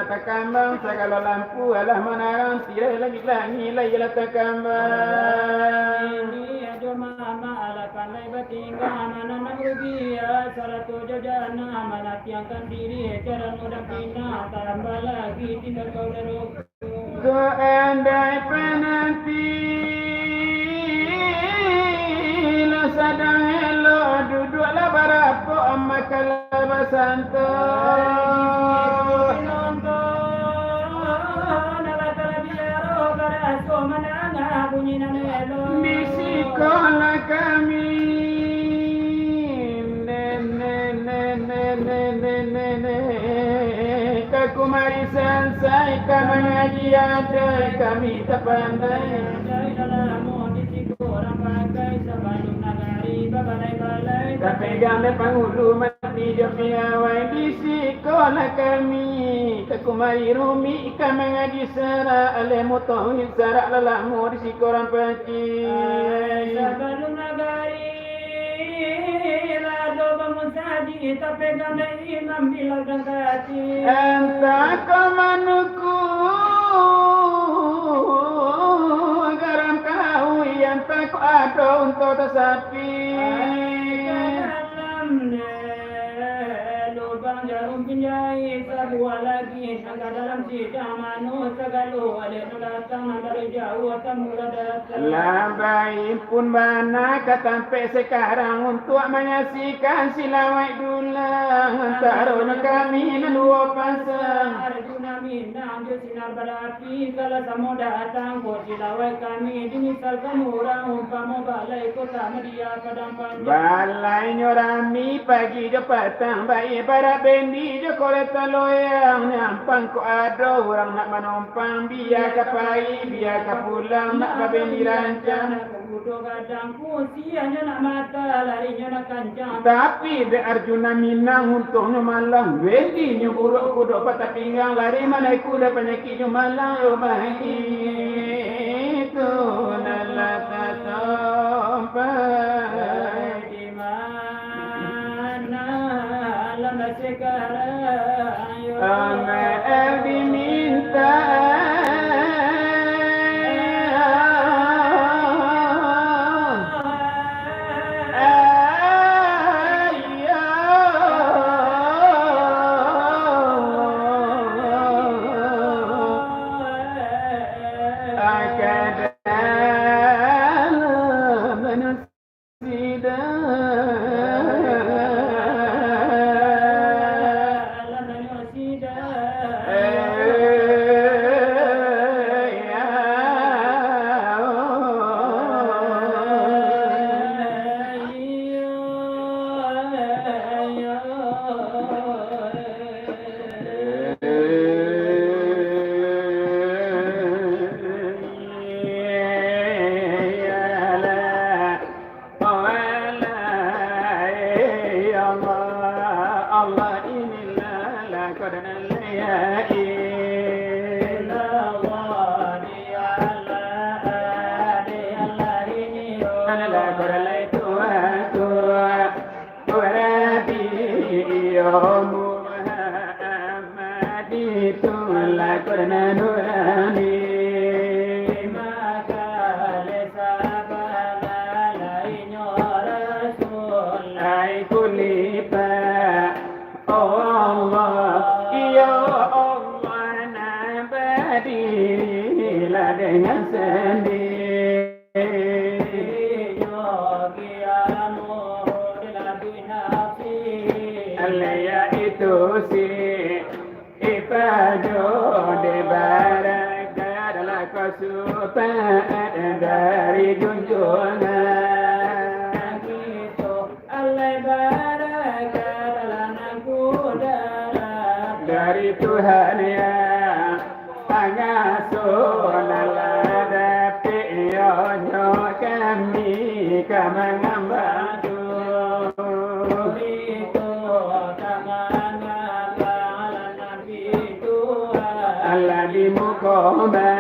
Takambang segala lampu alah menarang tirai langit-langit layla takambang ini ada mama ala pandai bertingkah mana nak rugi ya salah tu jajana mana tiangkan diri jalan udah pindah tambah lagi tidak kau deruk seandai penanti lo sadang elo duduklah barapo amakala basanto di sekolah kami Kumari selesai mengaji ada kami tak pandai dalam di orang pakai sebelum nagari balai-balai tapi gambar penghulu mati jamiawai di sekolah kami Kumari rumi ikan mengaji serah alemu tauhid serah lelamu di sekolah peci sebelum nagari Saji tapi gambar imam bila gangkati entah kemanuku garam kau yang tak ada untuk tersapi lubang jarum pinjai sebuah lagi angka dalam sidang manu segala ada datang dari jauh tamu datang labai pun mana ketampe sekarang untuk menyaksikan silawai dulang taruh kami dua pasang Arjuna minang sinar berapi kalau kamu datang buat silawai kami dimisal kamu orang umpama balai kota media padang panjang balai nyorami pagi je petang baik para bendi je koleta loyang nyampang ko ada orang nak menumpang biar ke pagi biar ke pulang nak bendi rancang kudo kadang kusianya nak mata larinya nak kancang. Tapi de Arjuna minang untungnya malang. Wendinya buruk kudo patah pinggang lari mana kuda penyakitnya malang. Itu nalata sampai Di mana lama sekarang Ame diminta dengan sendiri Alaya itu si Ipajo de baraka adalah kesukaan dari junjungan Alay baraka adalah nakuda dari Tuhan yang pangasuh naladapi yonyo kami kamangambatu itu kamangamba ala nabi Tuhan Allah di mukoma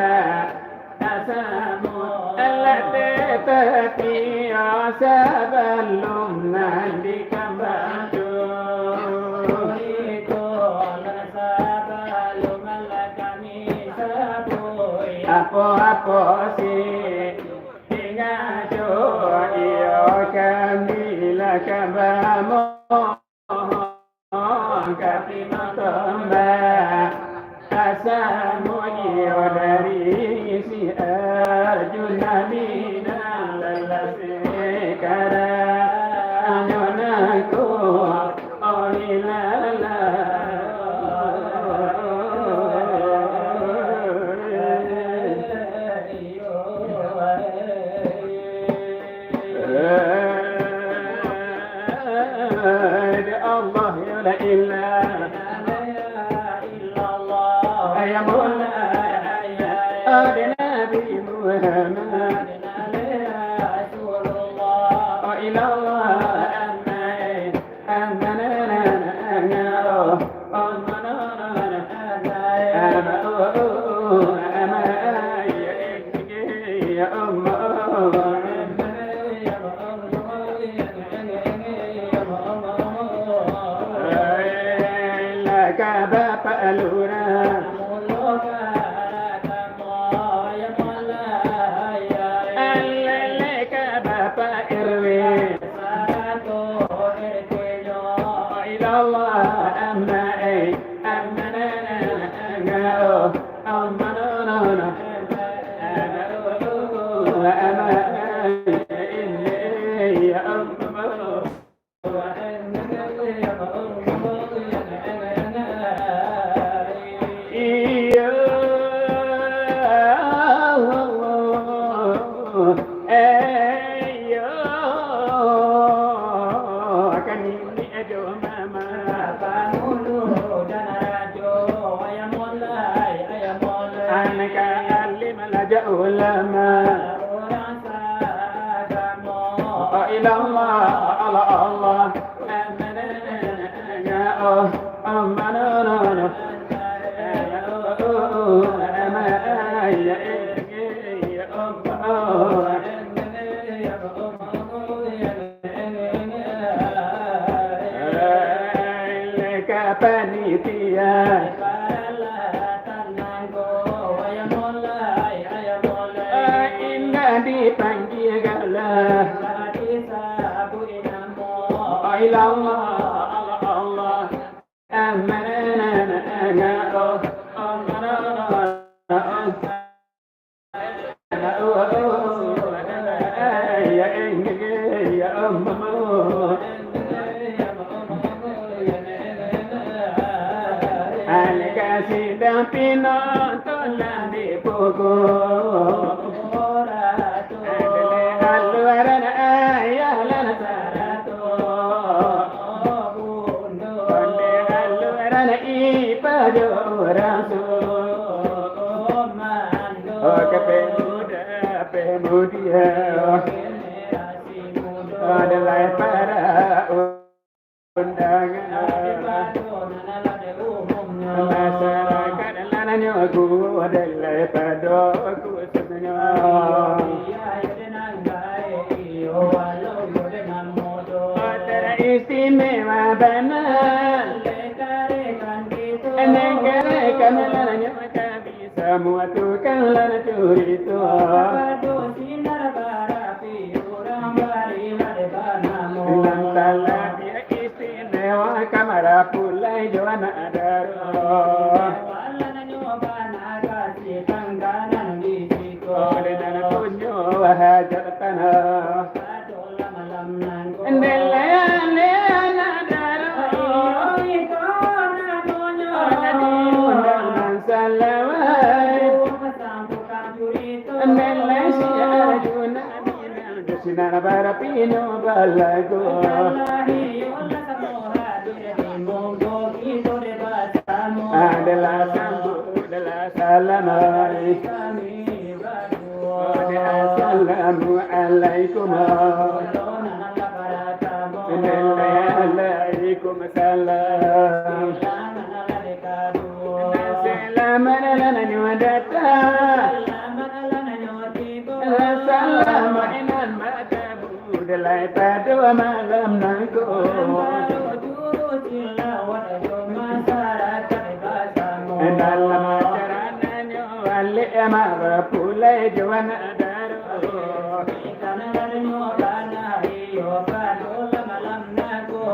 asamu Allah tetapi asaballum nandi kambatu apa si hingga iyo kambila kabamo kapi matomba asamu iyo dari si Arjuna mina lalasekara anyonaku olilala Allah ya la ilaha illallah ya Mola ya Nabi Muhammad Rasulullah ilallah ya Allah Bapak Lurah Aleleka Bapak RW Ilallah amai ulama Allah panitia indah dipanggil galah Allah Sidang pinontolan di pukul Aluaran ayalan saratu Aluaran ipajurasu Kepemudia adalah para undangan masyarakat lananya aku adalah pada aku sebenarnya istimewa benar negarakan lananya bisa muatukan lana curi itu lantaran dia istimewa kamera pulai joana adaro dan punyo hajar tanah Sinar barapino balago adalah sambu adalah salamai Assalamualaikum Waalaikumsalam Assalamualaikum Assalamualaikum Delai pada malam nangko dalam acaranya wale amara pulai jawana daro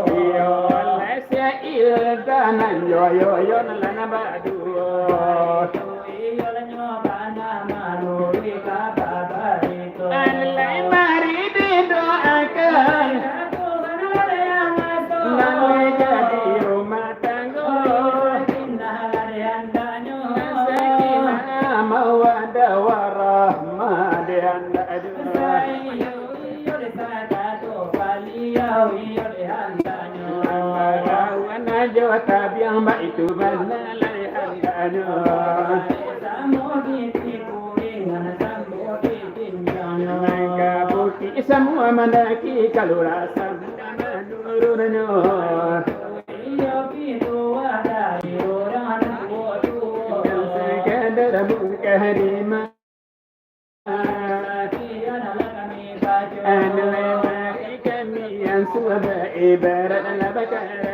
yo lesya ildanan yo nalana badu Tabiang baik itu benar handanya. Mereka bukti semua mendaki kalau rasa menurunnya. Sekadar buka harima. Adalah kami yang sudah ibarat labakara.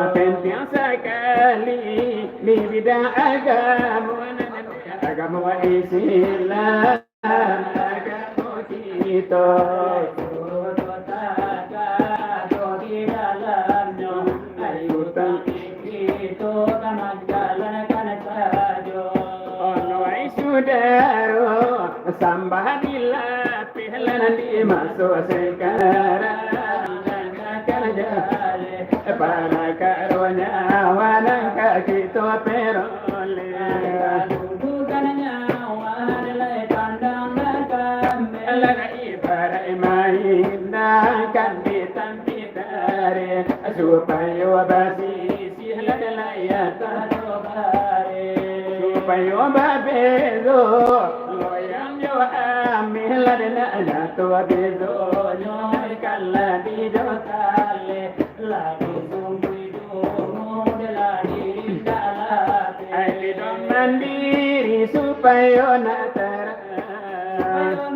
Penting sekali di bidang agama Islam agama kita saudara sambadilah pihlan di masuk sekarang kerja para karunya wanang kaki to perole bukannya wadai pandang makan lagi para main kan ditampi dari supaya basi sihlan bayo babezo loyang yo amila dena na to bezo nyoy kala di do kale la di sum du mo de la di dala ai do mandiri supaya na tara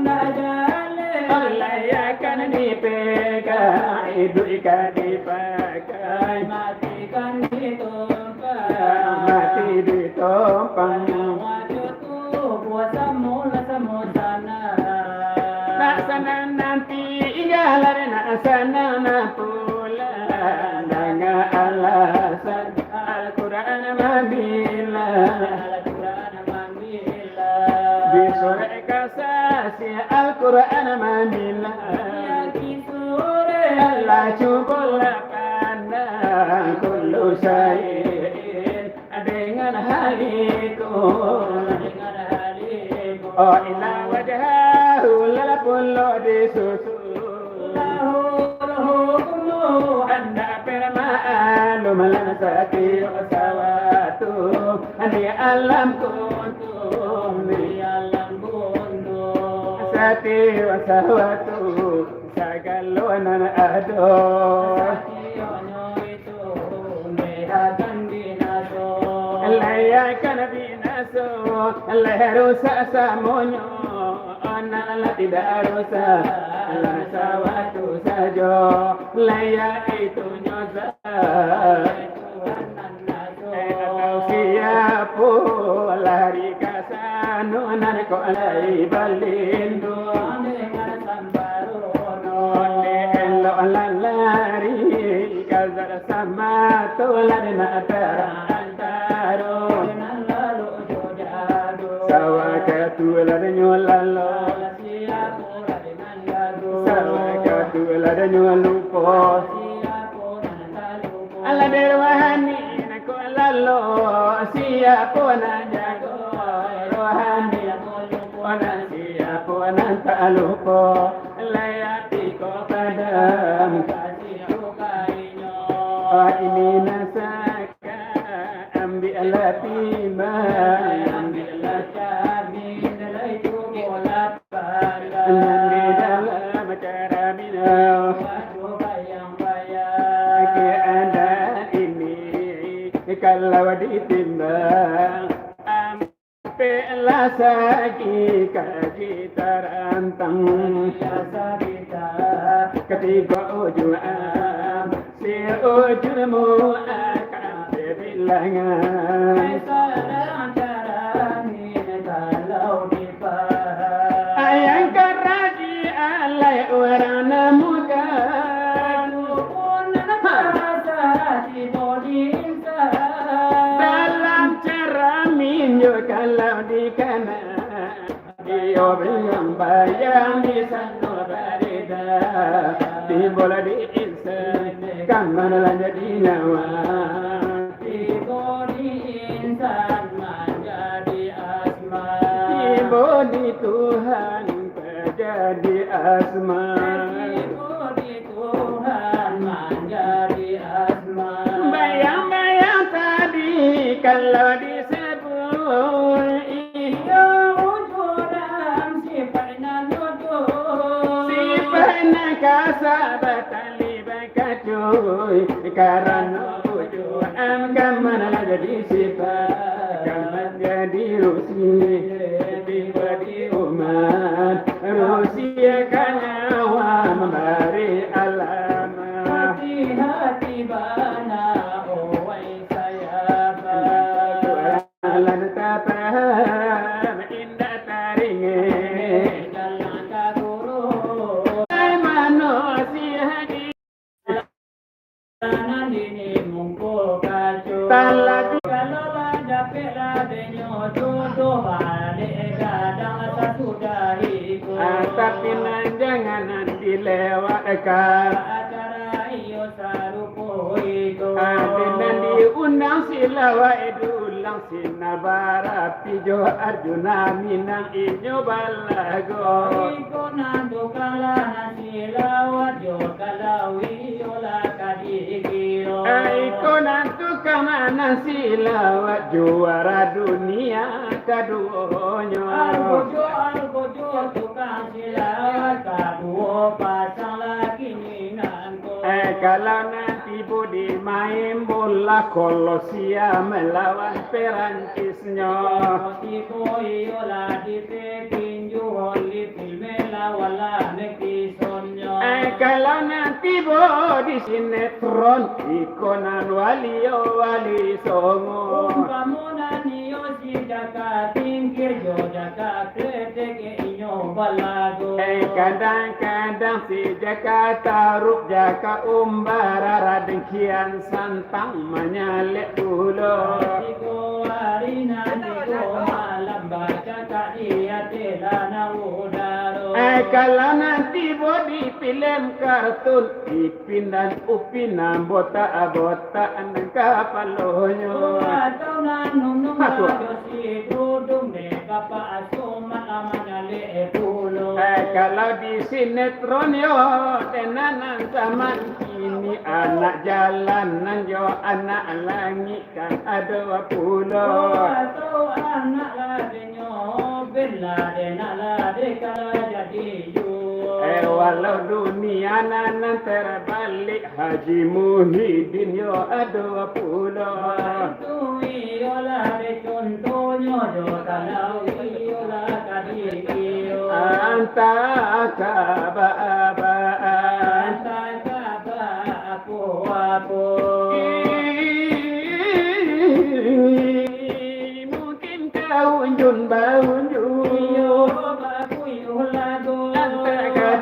na jale Allah ya kan ni pega idu ikan di pakai mati kan itu mati ditompang nasana nanti igalar nasana na pula dengan alasan Al-Quran mabila di sore kasasi Al-Quran mabila Allah cukup pandang kullu syai'in dengan haliku oh ila wajhahu la kullu disusu lahu anda perma'alum lansati wasawatu andi alam kuntum di alam kuntum sati wasawatu sagalonan ado layakan binaso leheru sasamonyo ona tidak rusak sawatu sajo layak itu nyosa atau siapu lari kasanunan ko alai balindo dengan sambarono elo lari kazar sama tulan antaro sawakatulan nyolalo sawakatulan nyolupo ala derwahani nako lalo siapo na jago rohani ona siapo na talupo layati ko padam ini nasaka ambil latima ambil cabi dalai tu bola pada di dalam cara minau bayang bayang ke ada ini kalau ditimbang ampelah sagi kaji terantang kita ketiga ujuan si ujurmu akan berbilangan ayang karaji alai warna muda dalam cara minyo kalau di kanan dia bilang bayang di sana berida di bola di insan kamar jadi nyawa di bodi insan menjadi asma di bodi Tuhan menjadi asma di bodi Tuhan menjadi asma bayang-bayang tadi kalau disebut iya wujudan sifatnya nuduh sifatnya kasabatan cuy karena tujuan kamana jadi sifat kamana jadi rusi di umat Rusia kanyawa memberi alamat hati bana owai saya lan tapaham indah taringe jalan kaburu manusia ini mungko kacu talak kalau ada pera denyo tutu balik kadang sudah ikut tapi jangan dilewatkan acara iyo sarupo itu dan diundang silawa edulang sinabara pijo Arjuna minang inyo balago iko nando kala silawat yo kalawi ola kadikiro Ikonan tukang mana silawat juara dunia kaduanya. Algojo tukang silawat kaduo pasang lagi ninanko. Kalau nanti budi main bola Kolosia melawan Perancisnya. Tiko iyola di tinju holi filme lawala neki sonyo. Kalau nanti bodi sinetron ikonan wali songo. Umpamuna niyo si jaka tingkir jo jaka kreteke inyo balago. Kadang-kadang si jaka taruh jaka umbara radengkian santang menyalek ulo. Tiko harina tiko malam baca ka iya telana udaro. Kalau nanti bodi film kartun Ipin dan Upin bota-bota kapalonyo. Atau nanung rajo si dudung deka pa asuman amanya le pulo. Kalau di sinetron yo tenanan zaman ini anak jalanan yo anak langit kan ada pulau. Atau anak ladenyo bela denala dekala jadi yo. Walau dunia nanan terbalik Haji Muhyiddin yo ada pulau. Itu iyola de contohnya jo kalau iyola kadiriyo. Anta kaba Aku mungkin kau unjun baunjun iyo baku iyo lago.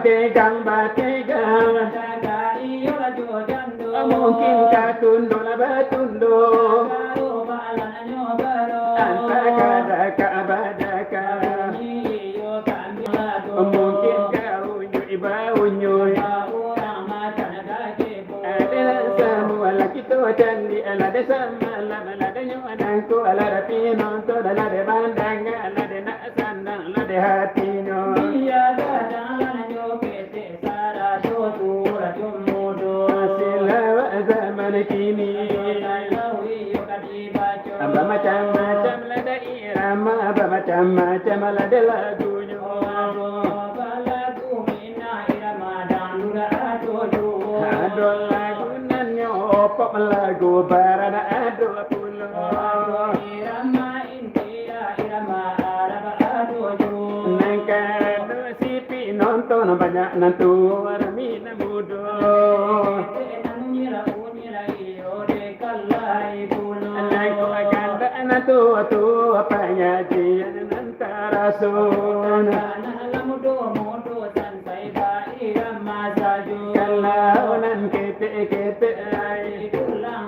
tegang bategang Jaga iyo lajo jando. mungkin katundo batundo Karo balananyo baro. anta kadaka abadaka Iyo kami lago. mungkin kau unjun ibaunjun Orang macan kebo. ada semua laki tua candi ada sama ada nyoanku ada pino ada bandang ada nak sandang ada hatino. Iya gadang yo kete sara jo tura jo modo. Silawa zaman kini apa macam-macam lada irama apa macam-macam lada lagunya. Ada lagu nanyo pop lagu barada ada pulau. Nangka sipi nonton banyak nantu ramina mudo. Nangko aganda nantu tu apanya jian nantara sun. Kalau nan kete ai kalau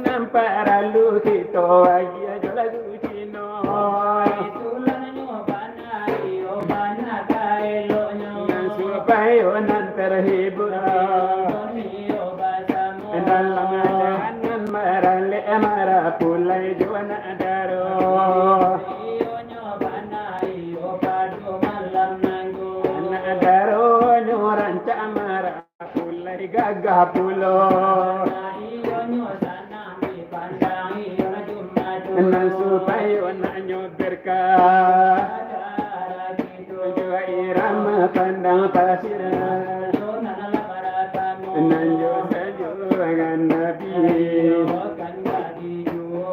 nan paralu kita agi aja lagu cino. Supaya nan terhibur dalam jangan marale marah pulai juana daro. Daro nyoran camara pulai gagah pulo. Nan supaya nanyo berkah. Jua irama pandang pasir. Nanyo sajurangan Nabi.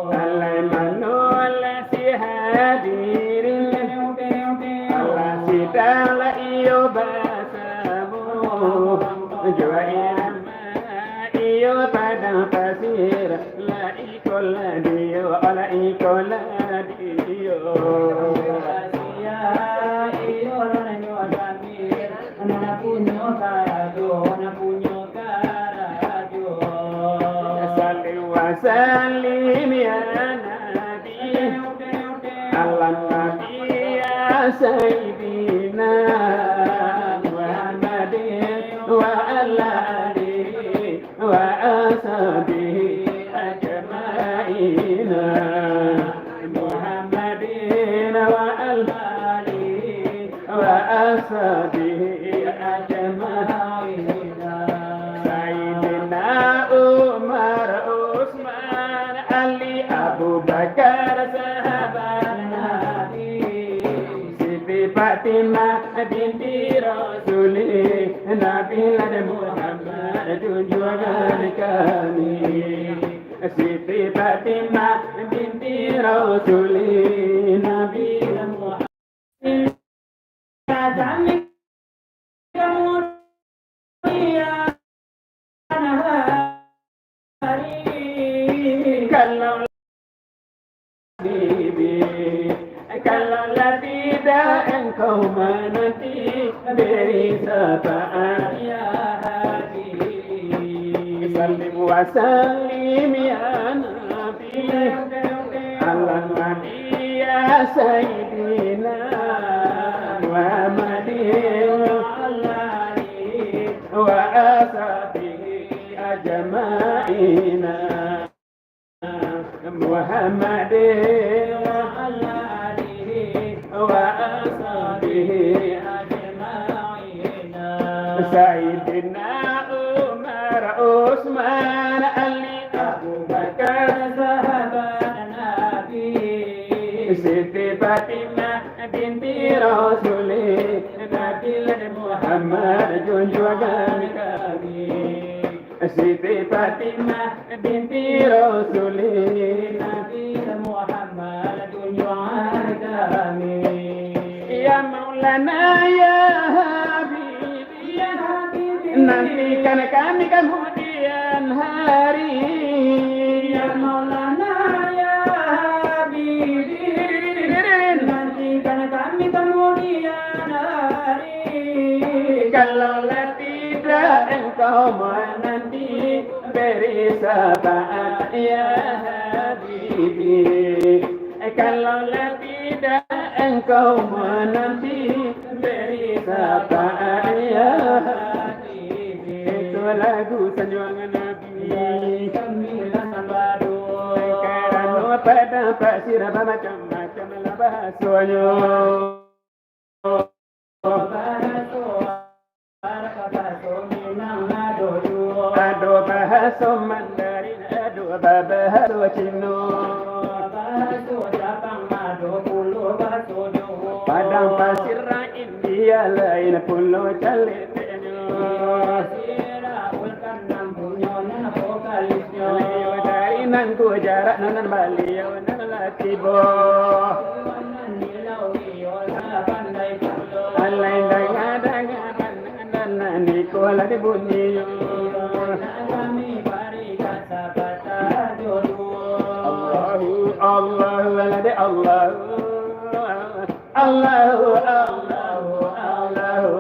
Alai mano ala si hadirin. Allah si dala iyo basamu. Jua irama iyo padang pasir. La ikola dio ala ikola dio. Salim ya Nabi ala Nabi ya Sayyidina Muhammadin wa ala alihi wa ashabihi ajma'ina Muhammadin wa ala alihi wa ashabihi ajma'ina Sayyidina Fatimah binti Rasulih Nabi Muhammad junjungan kami Siti Fatimah binti Rasulih Nabi Muhammad kami kemudian hari kalau kalau tidak engkau menanti beri syafaat ya Habib Salim wa salim ya Nabi ala Nabi ya Sayyidina Muhammadin wa ashabihi ajma'ina Muhammadin وأصحابه أجمعين سيدنا عمر عثمان علي أبو بكر صحابة النبي سيدي فاطمة بنت رسول نبي محمد junjungan kami Siti Fatimah binti Rasulih Nabi Muhammad junjungan kami Ya Maulana ya Habibi ya Habibi nantikan kami kemudian hari Ya Maulana ya Habibi nantikan kami kemudian hari kalau tidak engkau menanti beri syafaat ya Habibi kalau tidak engkau menanti beri syafaat ya Habibi itu lagu sanjungan Nabi kami sambadu kerana pada pasir macam-macam lah bahasanya Ado bahasa Mandarin, ado bahasa Cina, bahasa Jepang, ado pulau bahasa Jawa. Padang pasir India lain pulau Calitenya. Pasir ulkan nampunya nan vokalisnya. Leo dari nan Gujarat nan Bali nan Latibo. Nan Nilau Rio pandai pulau. Alai dengar Nikola de bunyi kami bari kata kata jodoh Allahu walade Allahu Allahu Allahu Allahu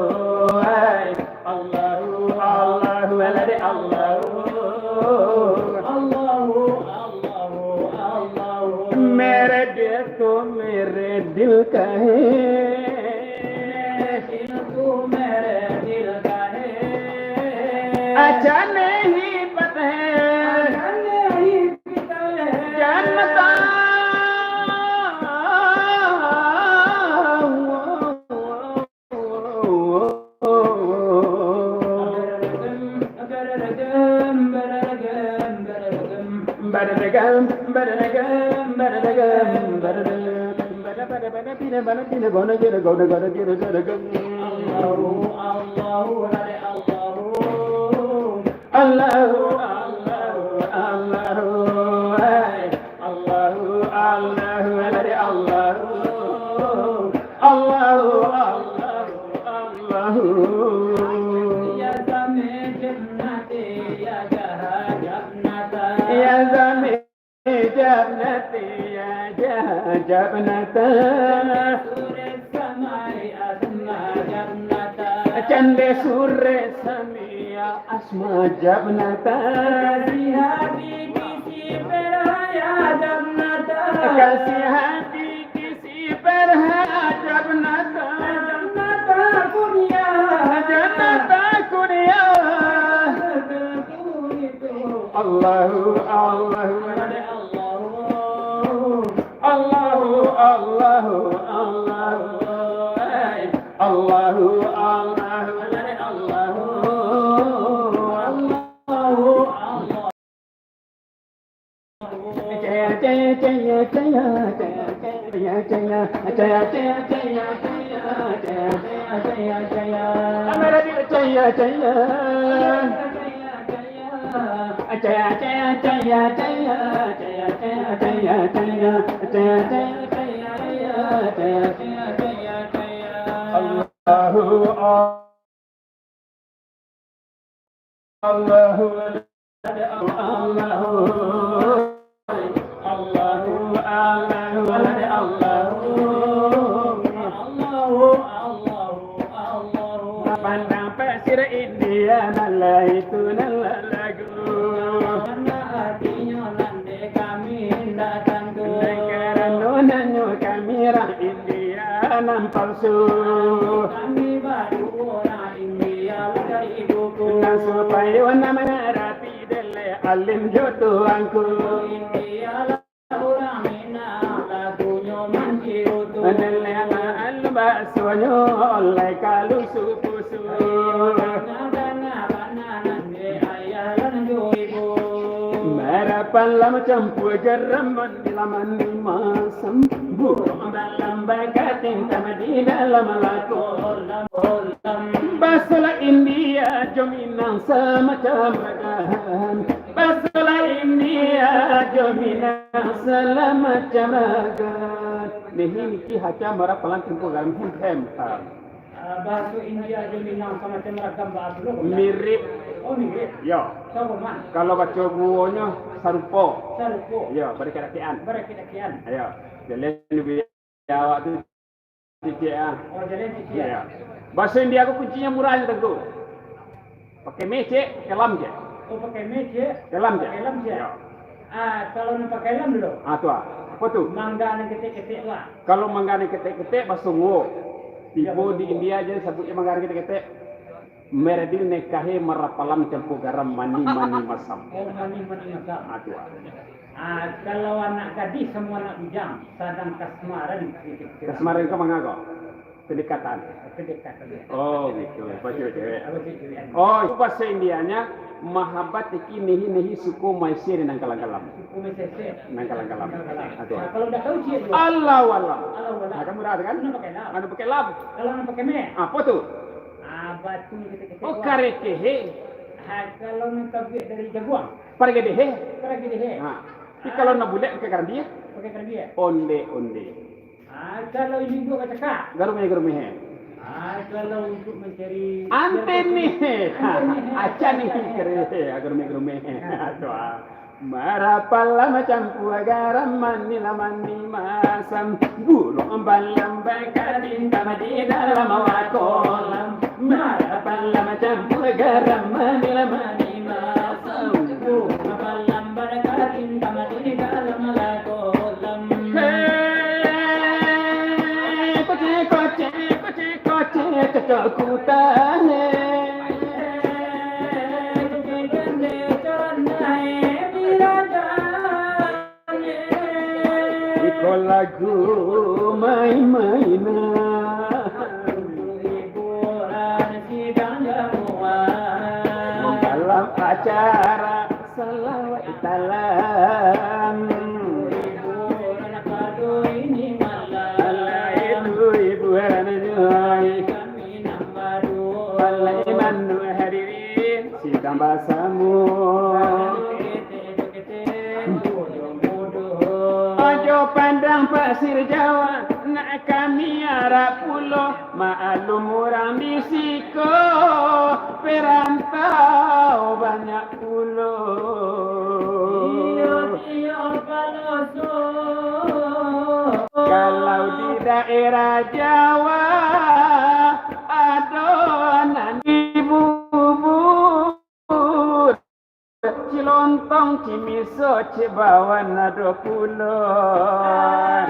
Allahu Allahu walade Allahu Allahu Allahu Allahu mere dil ka hai अच्छा नहीं पता है जन्नता Allahu Allahu Allahu Allahu Allahu Allahu Allahu Allahu Ya zame jannati ya jannata Ya zame jannati ya jannata Sure samai asma jannata Chande sure samai asma jannata kasih hati kisi per ya jannata kasih hati kisi per ya jannata jannata kunia Allahu Allahu Allahu Allahu Allahu Jaya Pandang pasir India nala itu nala lagu. Karena hatinya lande kami datang ke. Karena kamera India nan palsu. Kami baru orang India dari buku. Nan supaya nama rapi dele alim jodohku. India lah orang Mina lagunya manciutu. Dele alba sonyo oleh kalu supu. Merapalam campur garam mandi masam burung dalam bakatin tamadi dalam lakolam basola India jominan semacam ragahan basola India jominan semacam ragahan nih ki haca merapalam campur garam hem bahasa India aja minang sama cemeragam bahasa lu. Mirip. Oh mirip. Ya. Sama man. Kalau baca buonya sarupo. Sarupo. Ya, berkira-kiraan. Berkira-kiraan. Ya. Jalan lebih awak tu titik ah. Oh jalan titik. Ya. Bahasa India aku kuncinya murah aja tu. Pakai mece, kelam je. Oh pakai meja. Kelam je. Kelam je. Ya. Kalau nak pakai kelam dulu. Tu ah. Apa tu? Mangga nak ketik-ketik lah. Kalau mangga ni ketik-ketik bahasa ngo. Tipu di India aja sebutnya mangga ketik-ketik. Meredil nekahe merapalam campur garam mani masam. Oh mani masam. Tu ah. Kalau anak gadis semua anak bujang, sedang kasmaran. Kasmaran kau mangga kau? Kedekatan. Kedekatan. Oh gitu. Bahasa cewek. Oh, Oh, bahasa Indianya mahabbat iki nehi suku maisir nang kalang-kalam. suku mesese. Nang kalang-kalam. Kalau dah tahu sih. Allah wallah. Allah wala. Kamu dah kan? Nak pakai lam. Anu pakai lam. Kalau nak pakai me. Apa tu? Batu ketik-ketik. Oh karekehe. Kalau nak tabik dari jaguang. Pargedehe. Keragi deh. Ha. Tapi kalau nak bulat pakai karambia? Pakai keragi ya. Onde. Kalau ini dua kacak. Garume. Kalau untuk mencari Anten nih. Acan nih kere. Garume. Aduh. Marapala macam garam mani masam burung balam bakatin tamadi dalam wakolam marapala macam garam mani masam burung balam bakatin tamadi dalam wakolam koce kecokutane lagu main-mainan dalam acara salawat talam ibu Iman hadirin sidang bahasamu Ojo pandang pasir Jawa nak kami arah pulau maklum orang di siko perantau banyak pulau kalau di daerah Jawa adonan bubur cilontong cimiso cibawan ado kulon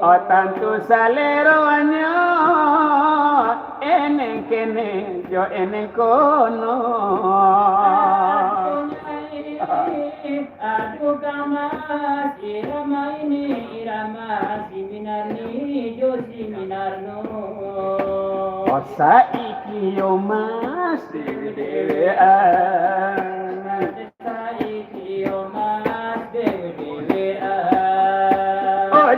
oh tantu saleroanyo eneng kene jo eneng kono aduh kamas irama ini irama siminar ni jo siminar no saiki yo mas dewean saiki yo mas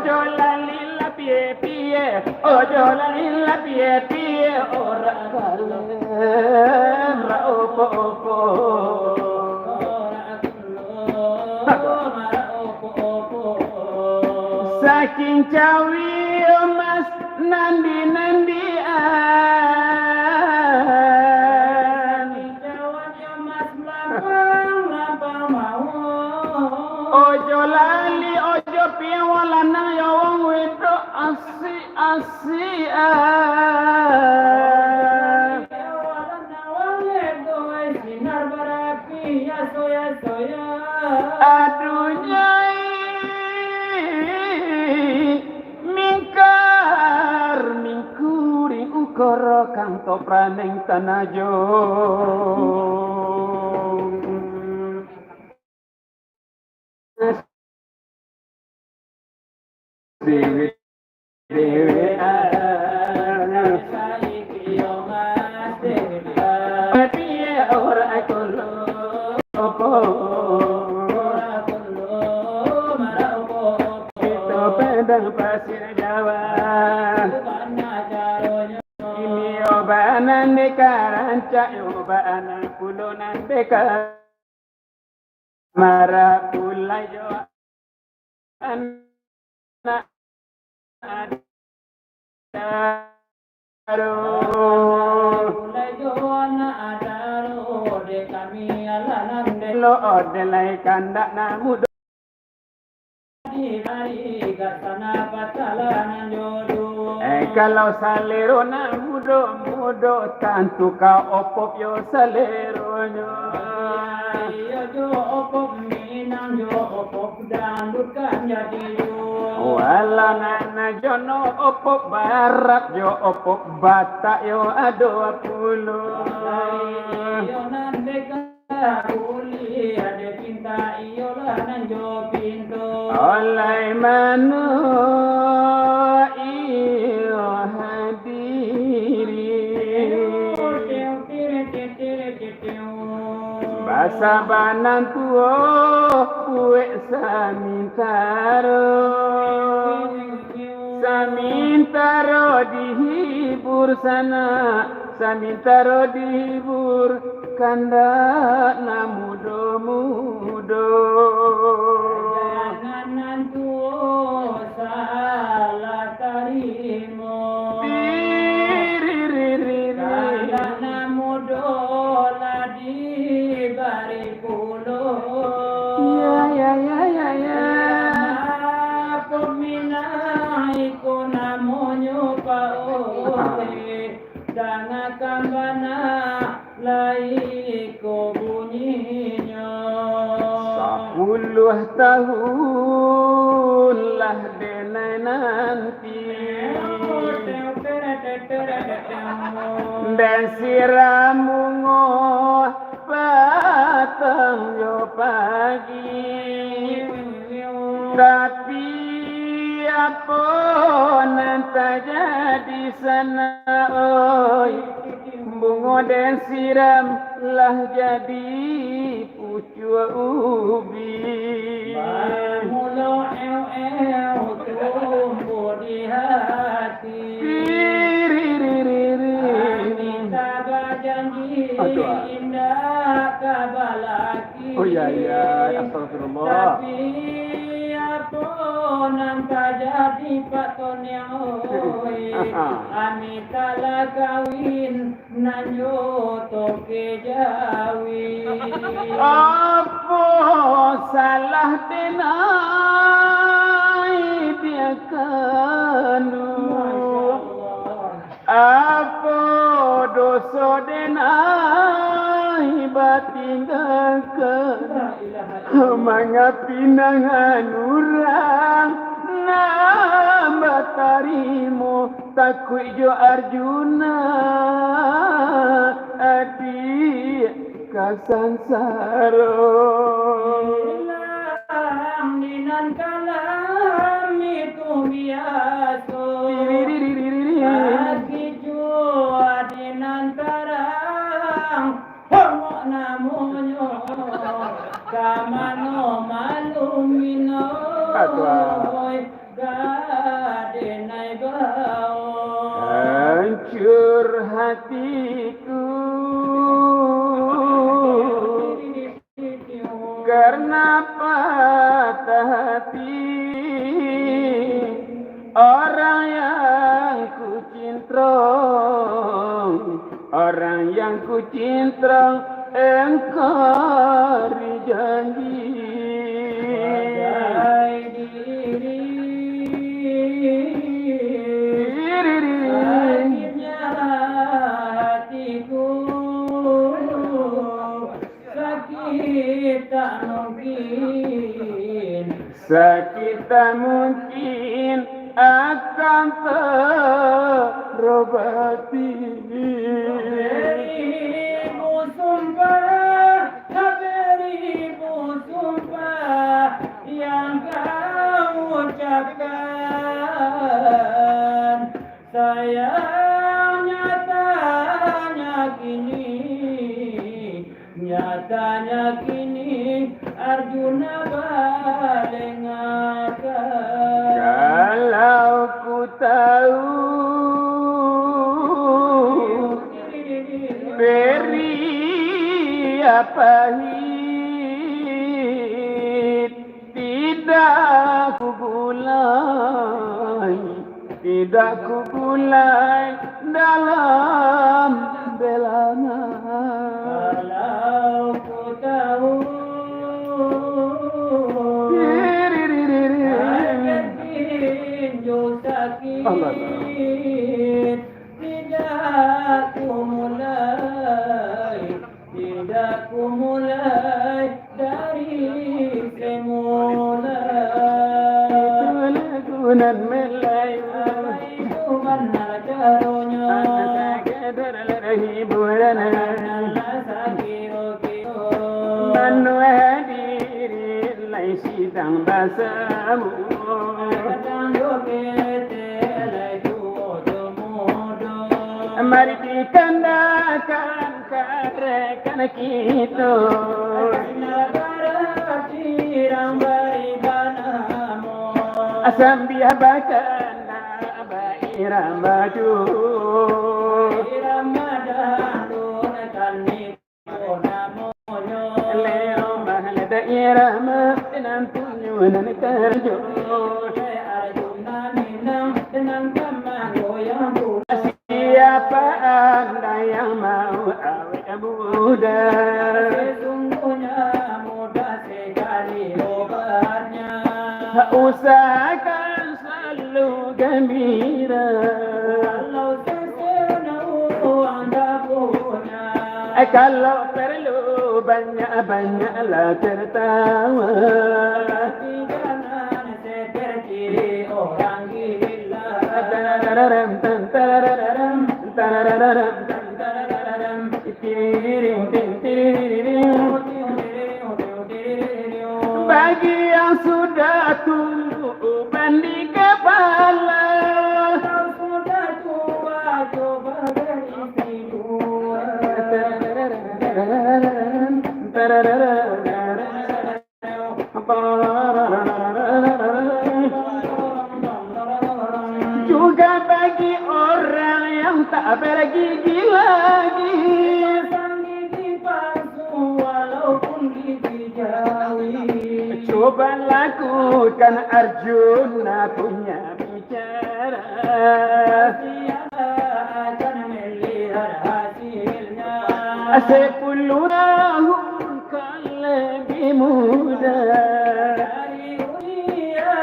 ojo lali la pie pie, ojo lali la pie pie, ora kale ra opo opo. Saking cawi mas nandi nandian, ojo lali ojo piwala nang yo wong wedok asian. Aduh nyai mingkar mingkuri ukara kang topraning tanajung. Dewi dewi piye ora kulo opo itu pedang pasir Jawa ini obanan de karanca obanan pulonan de mara pulayo anak lo odelai kandak namu kalau salero namu mudo tantu ka opop yo salero nyo yo opop minang yo opop dandut kan jadi yo wala nana jono opop barak yo opop batak yo ado pulo yo nande uli ada cinta iyolah nanjo pintu oleh manu iyo hadiri basa banan tuo kue samintaro dihibur sana samintaro dihibur kanda na mudo jangan tuo salah tarimo kanda na mudo ladi bari pulo ya peminai ko namonyo paole dana kambana lai ko bunyinya 10 tahun lah denai nanti dan siramungo patang yo pagi tapi apa nanti jadi sana oi bungo dan siram lah jadi pucu ubi mulo tumbuh di hati minta janji indah kabalaki oh ya astagfirullah tapi apa nanti jadi paton yang oi amita lah kawin nanyo toke jawi apa salah denai dia kanu apa dosa denai batinggalkan mangapinangan urang nama tarimu takui jo Arjuna adi kasansaro dinan kalam itu biasa lagi jua dinan tarang homo namunyo kamano malumino patah hati orang yang ku cintrong, orang yang ku cintrong engkau janji. Sakitnya hatiku, sakit tak mungkin, Sakit tak mungkin akan terobati. beribu sumpah, beribu sumpah yang kau ucapkan. Sayang nyatanya kini Arjuna balengakan. Kalau ku tahu beri apa hit, tidak ku gulai, tidak ku gulai dalam belana. Kalau ku tahu tinju sakit, tidak ku mulai dari semula. Lagunan Melayu Itu mana caranya? hiburan Manu hadirin lai sidang basamu. Mari dikandakan karekan kita. Asam biabakan iramaju. Leo mahalada irama dengan tunyunan kerjo. Siapa anda yang mau awet muda? Sesungguhnya mudah sekali obatnya. Usahakan selalu gembira. Kalau sesenau anda punya, Kalau perlu banyak-banyaklah tertawa. jangan seperti orang gila. Tarararam, tarararam, tarararam, tarararam, tiriring, tiriring. Bagi yang sudah tumbuh di kepala, Kalau sudah tua, coba berisi dua. juga bagi orang yang tak bergigi lagi. Sang gigi palsu walaupun gigi jauh. Coba lakukan Arjuna punya bicara. Siapa akan melihat hasilnya? 10 tahun kan lebih muda. Dari usia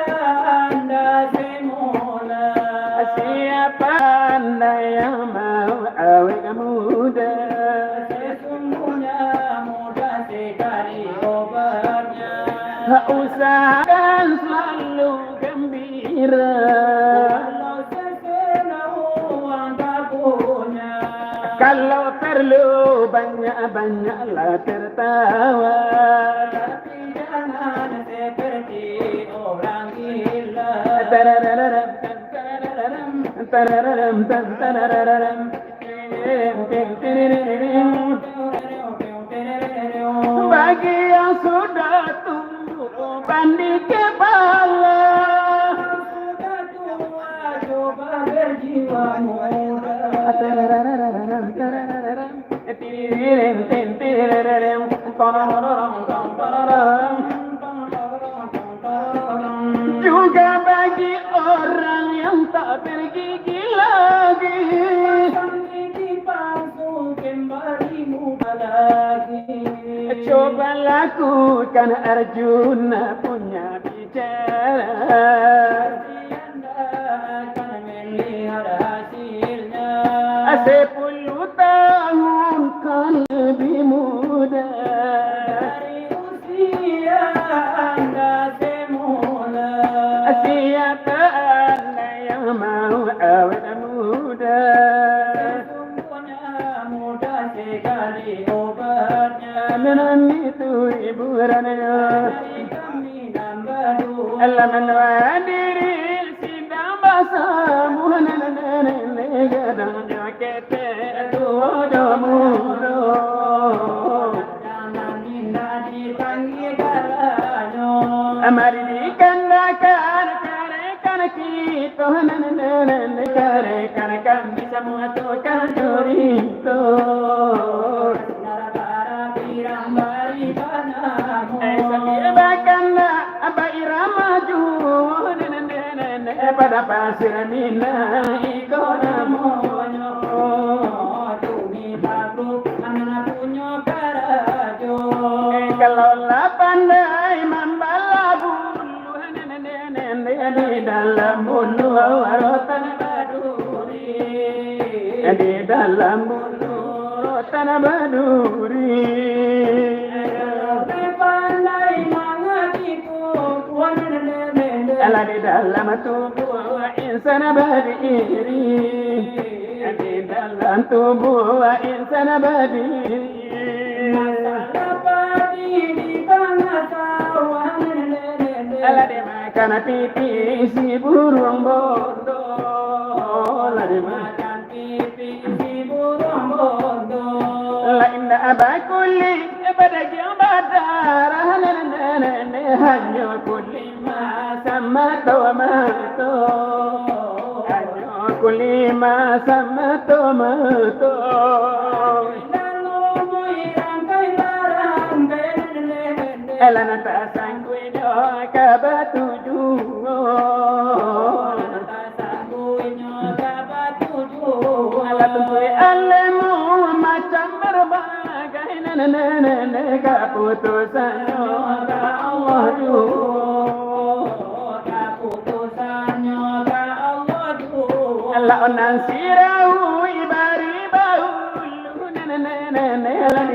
anda semula, Siapa anda yang mau awet muda? sesungguhnya mudah sekali obatnya. Usahakan selalu gembira. Kalau sesenau anda punya, Kalau perlu banyak-banyaklah tertawa. tapi jangan seperti orang gila. Tarararam, tarararam, tarararam, tarararam. Bagi yang sudah tumbuh di kepala, Sudah tua, coba berjiwa muda. tarararam, tarararam, tiriring, tiriring, tarararam, tarararam. surga bagi orang yang tak bergigi lagi. Coba lakukan Arjuna punya bicara. 10 tahun kan lebih muda dari usia Anda semula. Siapa Anda yang mau awet muda? Sesungguhnya muda sekali obatnya, dan itu hiburannya. Dari kami nambah dua, Allah menwadiri sidang bahasa gadang jakete do mudo. Jangan indah dipanggil galanya, mari dikandakan karekan kita karekan kami semua tukang curito. Nara birang bari panamu, sebirbakan apa irama ju pada pasir mina ikonamonyo tumi takluk anak punya karajo. Kalau la pandai membala bulu di dalam bulu rotan baduri, di dalam bulu rotan baduri. Pandai mengatiku ala di dalam tubuh insan berdiri, di dalam tubuh insan berdiri. Masalah padi di tengah sawah, ala di makan pipi si burung bodoh, ala di makan pipi si burung bodoh. Lain dah kuli pada jambadara, hanya kuli sama tomato, hanya kulima sama tomato. Elana tasang kuido kabatu juo, tasang kuido kabatu juo. Alatui alemu macam berbagai nene keputusannya Allah juo. Allah nansirau ibari baulu nene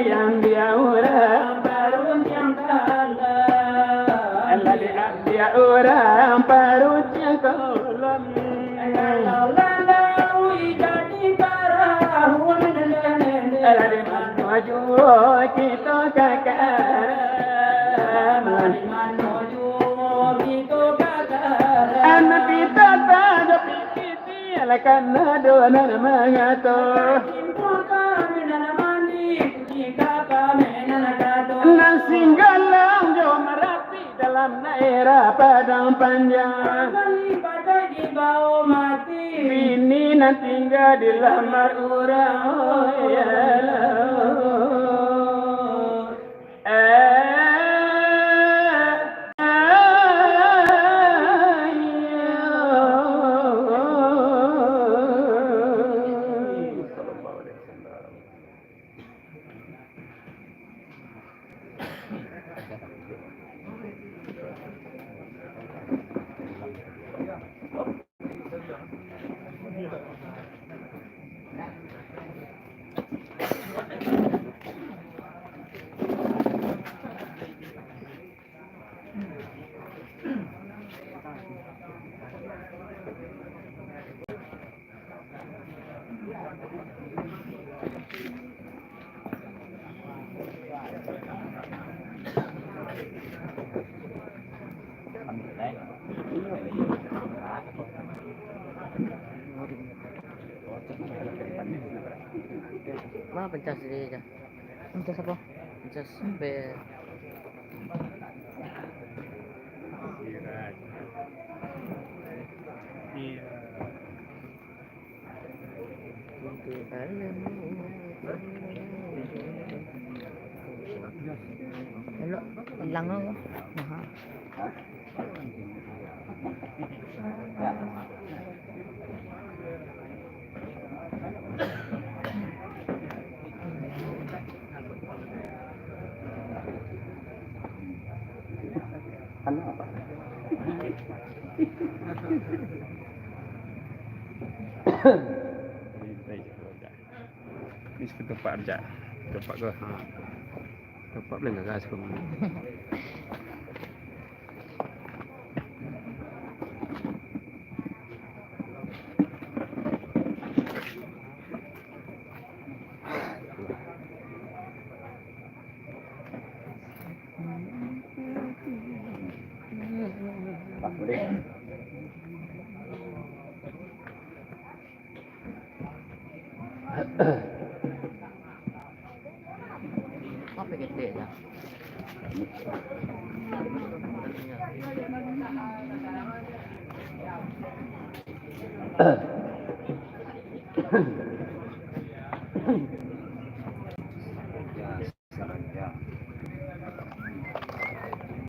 yang dia orang baru yang kalah. Allah dia orang baru yang kalah. Kalau lalu jadi perahu nene Allah di maju kita kakak mari maju kita kakak anak kita tak karena doa mengatur nasi galang jo merapi dalam daerah padang panjang. Di bawah mati ini nanti tinggal di lamar orang. Oh ya Mana pencas ini aja? Pencas apa? Pencas B. Hello, hilang ako. Mahal. Ni tempat aja. Tempat ke. Ha. Tempat boleh enggak gas kamu. Pak boleh. Apa gede ya?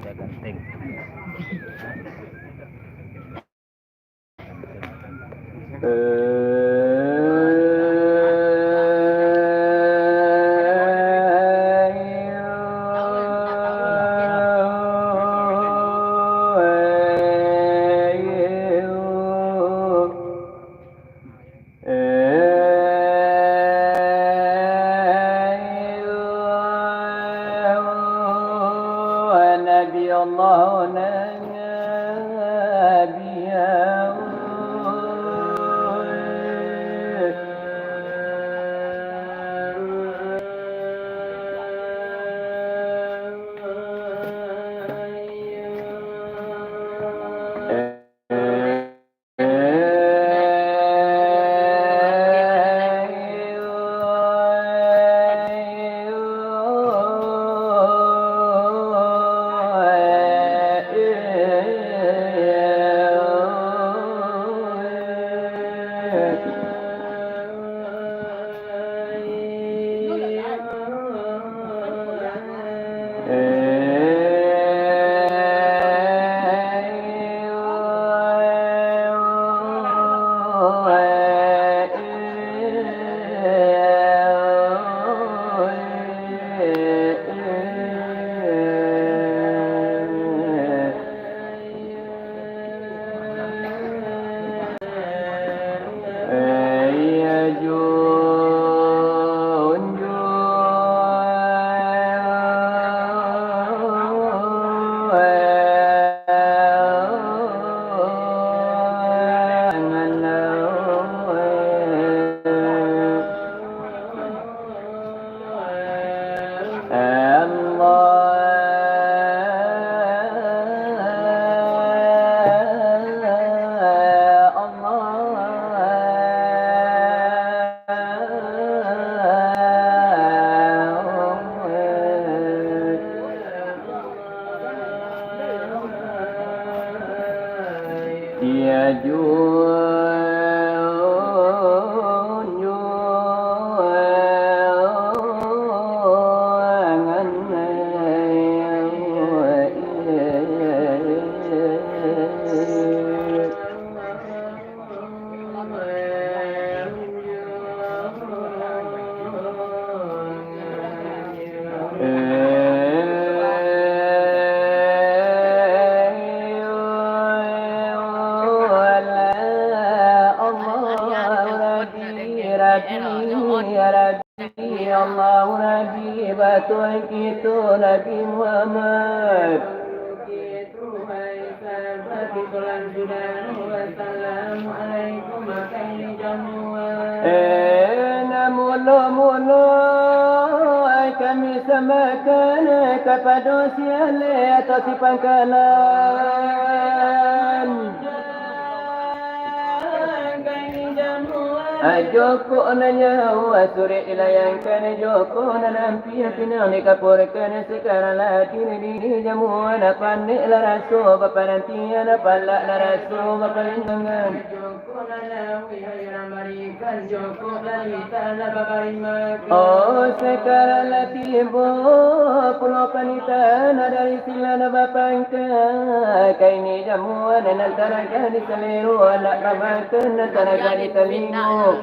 Ganteng. Nabi Allah kami samakan kepada siale atau si pangkalan. Joko nanya wasuri ilayangkan Joko nanampi pinang dikapurkan sekarang lagi di jamuan panik larasu bapa nanti anak palak larasu bapa lintangan Joko nanawi hayramarikan Joko lalita bapa rimakan oh sekarang latibo pulau panitan dari sila bapa angka kaini jamuan antara di seliru anak rabakan antara di telingu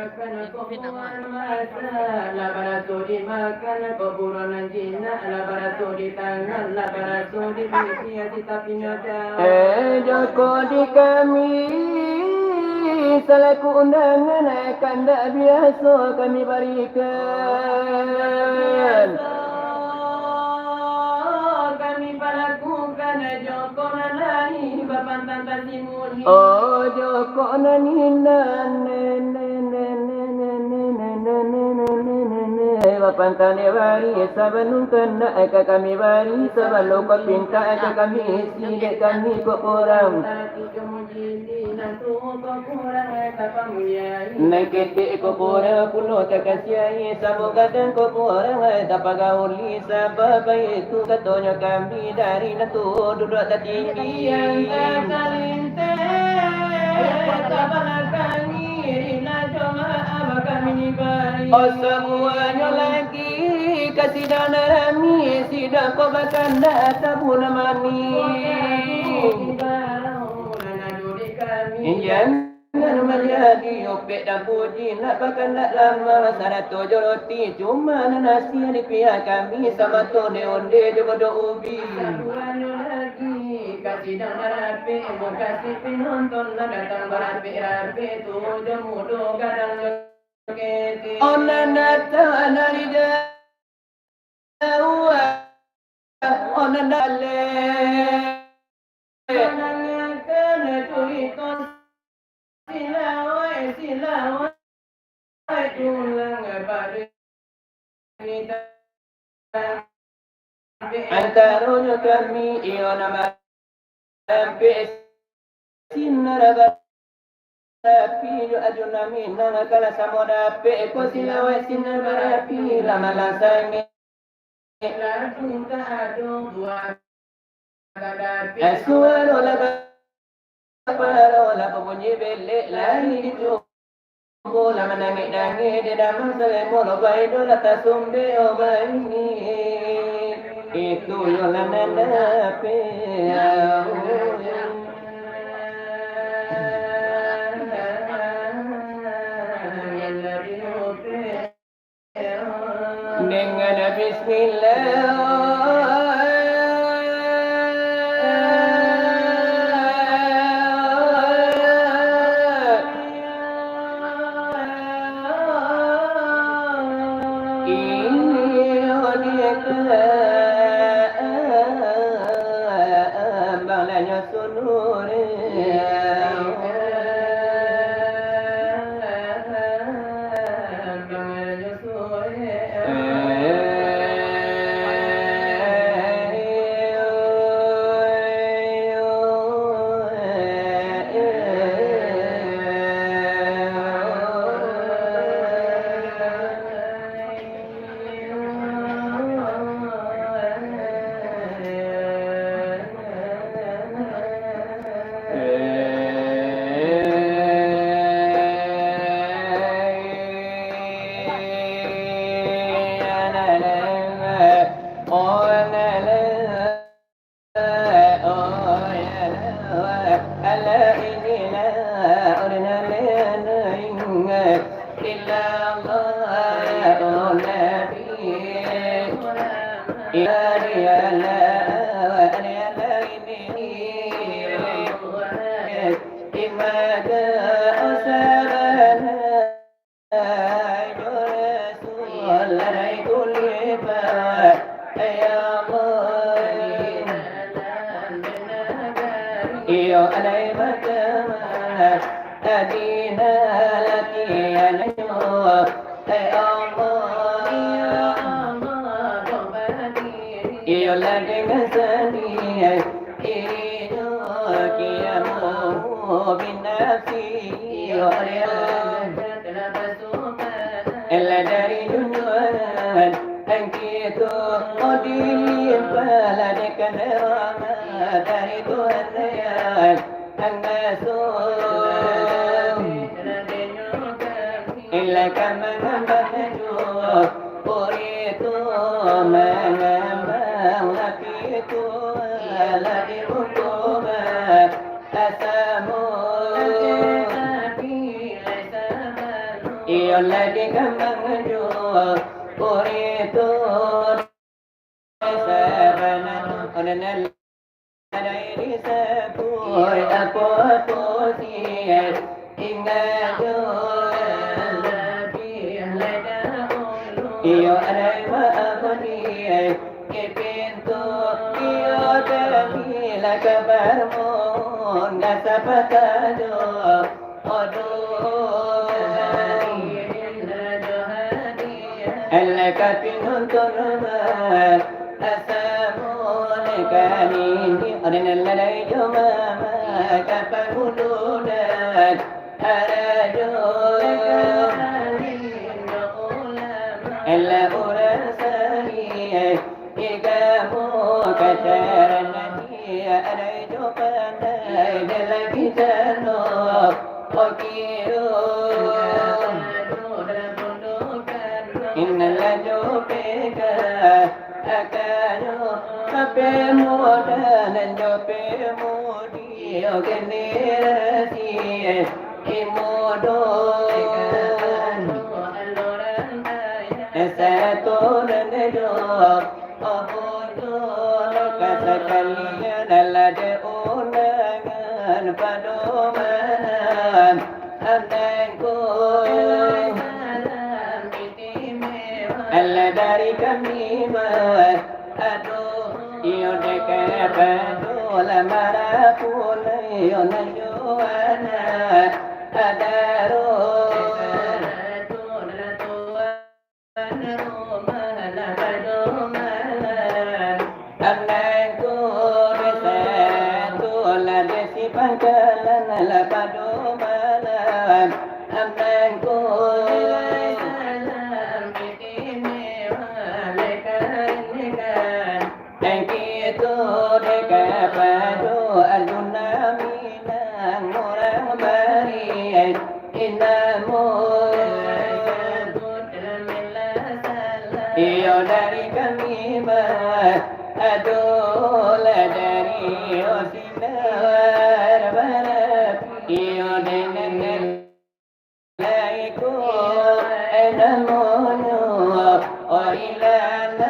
makan kuburan masa, labarato dimakan kuburan jinak, labarato di tangan, labarato di biji tapi nyata. Joko di kami selaku undangan kanda biasa kami berikan. Kami lakukan Joko nanani bapan tantan simuni. Oh Joko nanina bapan tane bari sabanung kena kami bari sabalok pinta kami sidik kami kok orang. Nakete ko pora pulo takasiai sabogatan ko pora tapagauli sababai itu katonya kami dari natu duduk tinggi Kalinte tabalakani rina cuma abakami ni bari. Oh semuanya lagi kasih dana rami sidang ko bakanda tabuna mani. Jangan menjadi opek dan puji nak pakai nak lama sana tu joroti cuma nasi di pihak kami sama tu onde jodoh ubi. Lagi kasih dan rapi mau kasih penonton nak datang berapi-rapi tu jemudo kadang kete. Ona nata nari jauh ona nale. Nangyang kena tuiton silawai tulang pada kita. Antarunya kami iyo nama sampai sinaraba tapi yo adunami nang kala samoda pe ko silawai sinaraba pi lama lasange Cinta adung dua Suara laga parola bunyi belek lari itu bola menangis di dalam selimut obai dola tasumbe obai itu yola nanape dengan bismillah Iyo alay bagamat adina laki alayo ay Allah iyo lagi ngasani iyo kiamu binafsi iyo ella dari dunyaan angkitu odin baladekan rahmat dari Tuhan yang angkasum illa kama nambahaju puritu mengambang lapitu lagi hukumat asamu lagi kembang jo Uritu Sabana Onanal Adairi Sapur Apo Siya Inga jo Iyo aray maabani Ipinto iyo damila kabarmon Nasa patado Odo Alaka pinuntun naman Asamon kanini Arinalay jumama Kapangulunan Arajo Ella urasani Igamu kacaranani Arajo pandai Delagi jano Okiru Innala jopeka Akayo Ape moda Nanjope modi Ogenirasi Imodo Satu nedo Abodo Kasakalian Alade undangan Padomanan Anengku Allah dari kami aduh iyo dekat aduh lamara pulai onajuana adaro anakku resatu la desi pangkalan la padomanan anakku Padu Arjuna minang orang bari inamu iyo dari kami adola dari osinar barat iyo dengan laiku enamono orilana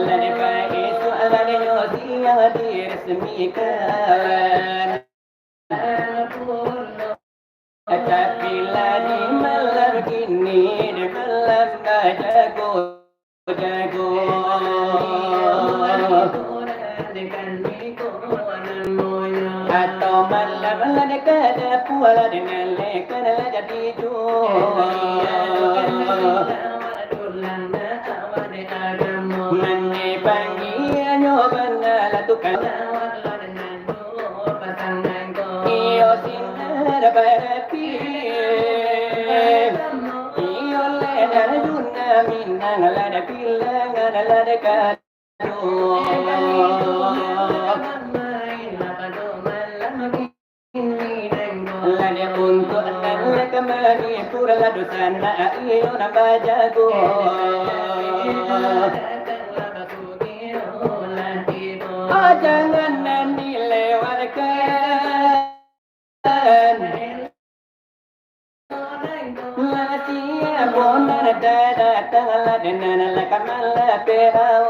Lani pai sualani nyosi hadir semikan tapi lagi malam kini di malam jago jago atau malam lagi kada puala dengan lekan jadi jo mani pangi nyoban latukan iyo sinar barapi iyo lena juna minang lada pilang lada kado lada untuk lada kemari pura ladu sana iyo nambah jago oh jangan dilewatkan Latia bonar datang dengan lakamal perau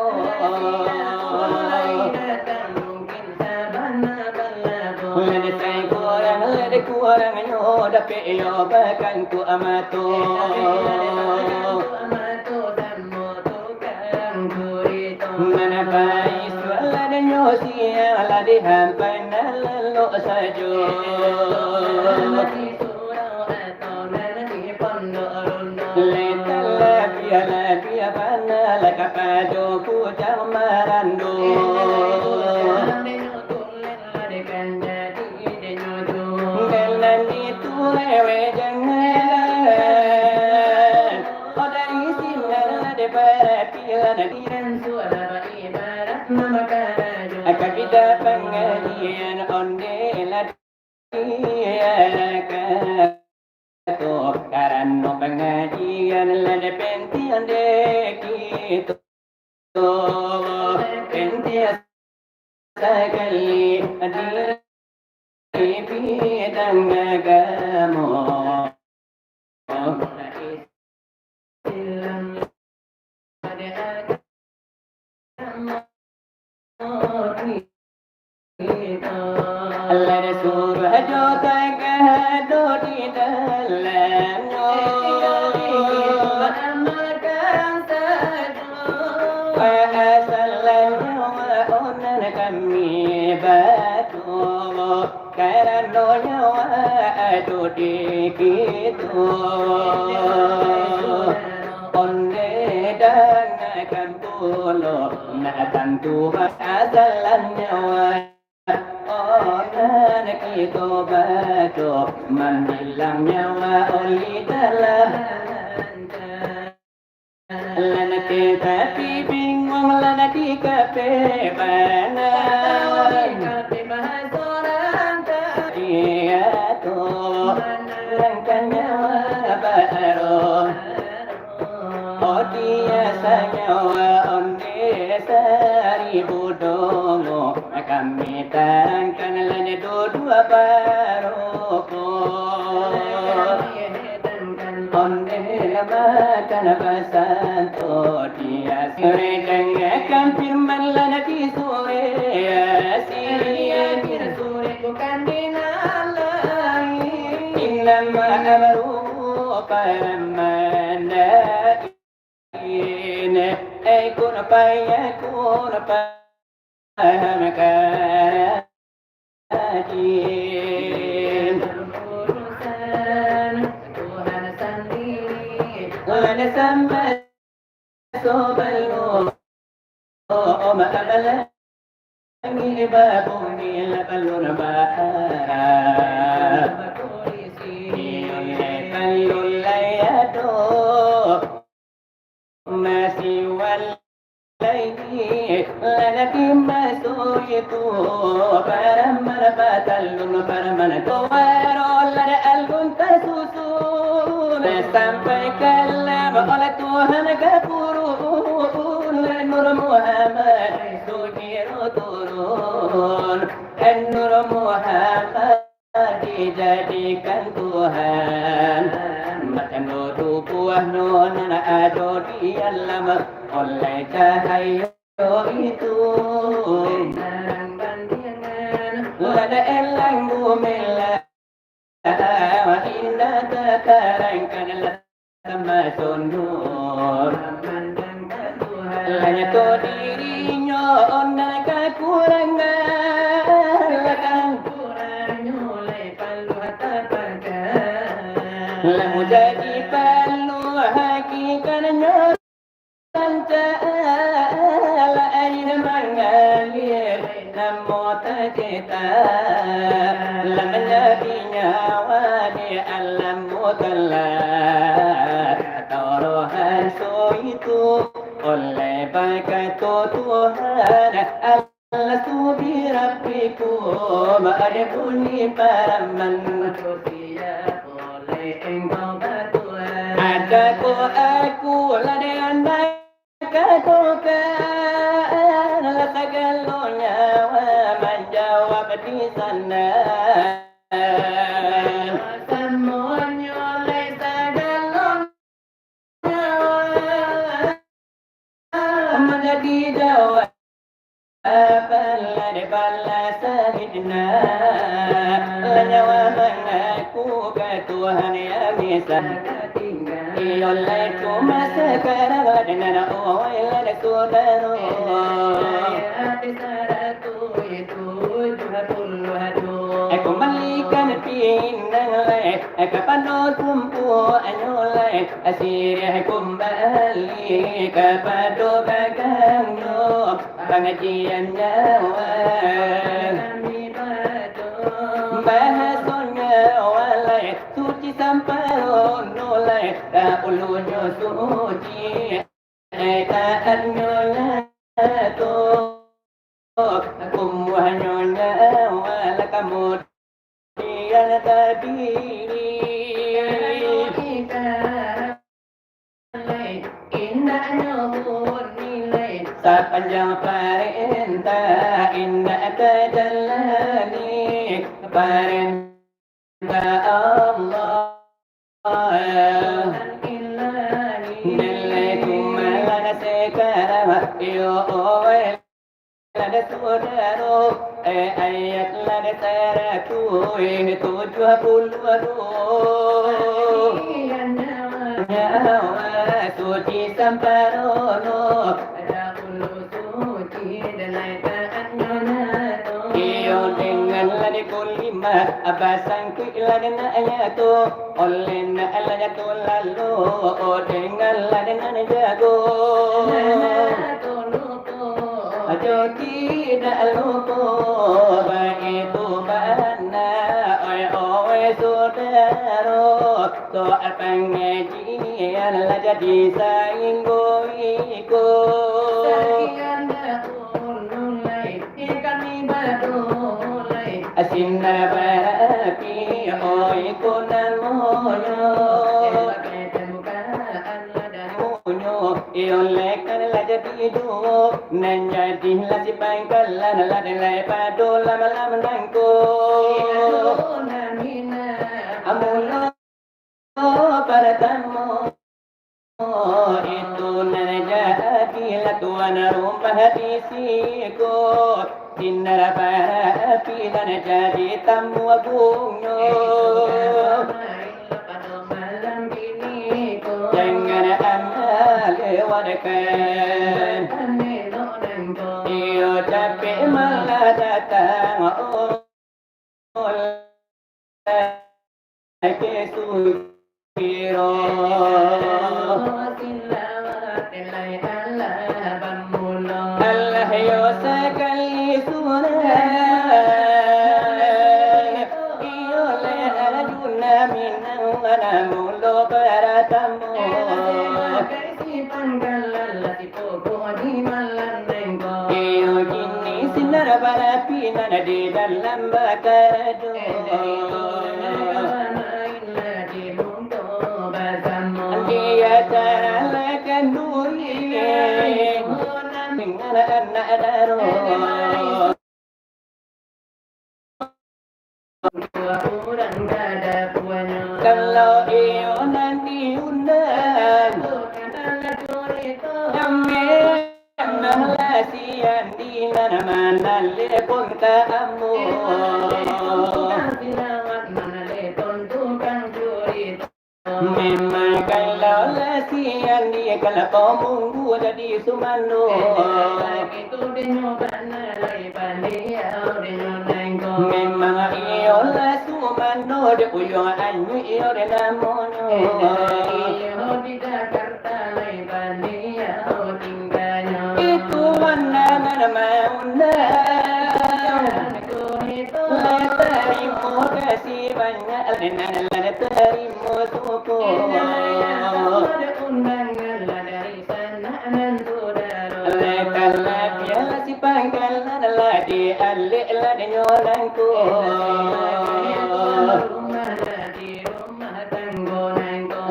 Lede say kurang nyoda peyo bahkan ku amato Mana bai suala nyosi ala dihampai nalalo sajo Labia bana la kapado ku jamarando Galani tu lewe jangan Odari sinar de barapila dian suara ibarat mamakarajo Akabida pengajian onde la karena pengajian lada pentian dekito pentian sekali di bidang agama lada surah jota gado di dalamnya kami batu karena nyawa adu dikitu onde dangan pulo nak tentu asalan nyawa onan kita batu mendilang nyawa oli dalam lana kita bingung lana di kafe bana dia tu langkahnya baru oh dia sanyawa onde seribu domo kami tangkan lana dua baru onde makan pasanto dia sore dengarkan firman lana di sore siang sore bukan dinalai innama amru paramana ini kun payakun pahamakarin lana sama sobalu oh makabala ini babung ni lapalun bahara palun layado masih walaini lana kimasu itu para marabatalun para manatowaro lana algun tasusun sampai kalam oleh Tuhan kepurun Nur Muhammad sukiro turun Nur Muhammad dijadikan Tuhan Makan tubuh nona ado di alam oleh cahaya itu lada elang bumela indah terangkanlah sama sundur hanya kau dirinya nak kekurangan mulai palu hatapakan lamu jadi palu hakikatnya la aina mangalir namo tajita lamanya wani alam mutalla taurohan so itu oleh berkat Tuhan Allah subi rabbikum ada bunyi paraman manusia oleh engkau bertuhan ada aku ladai andai katakan segala menjawab di sana semuanya oleh segala menjadi jawab bala sahidna lenyawa mengaku ke Tuhan yang bisa oleh cuma sekarang dengan awal saudara aku balikan pinang kapan tumpu anyolai asir kembali kepada bagangnya pengajian nyawa bahasanya walai suci sampai nolai ulunya suci taatnya to kumuhannya wala kamu dia tadiri indahnya nilai sepanjang perintah indah terjalani perintah Allah lada saudara ayat lada taraku 72 nyawa suci samparono ada ulu suci dalai taatnya nato iyo dengan lada kulima abasang kuila dan ayatu oleh na alayatu lalu dengan lada nan jago ajo tidak lupa begitu mana oi saudara soal pengajian lah jadi sainggoiku sekian dahulu mulai ikan ibadulai asinar berapi oi kunan moyo iolekkan la jadi do nan jadi la si pangkalan la delai padol malam nangko amulo paratamu itu nan jadi la tuan rumah hadisiku dinara parapi dan jadi tamu agungnya jangan lewatkan iyo capek malah datang oleh kesukiro Allah yo sekali sunan iyo le arjuna minang wanamulo paratamu iyo kini sinar barapi nana di dalam bakarado dia teralakan dunia dengan anak daro kalau iyo nanti undang malah si sian di mana le pun kamu memang kalau lasian dia kalau kamu jadi sumano itu memang iyo la sumano de uyo anyu iyo de namono itu mana mauna terima kasih banyak dan terima syukur si pangkalan ladi alik ladi nyolangku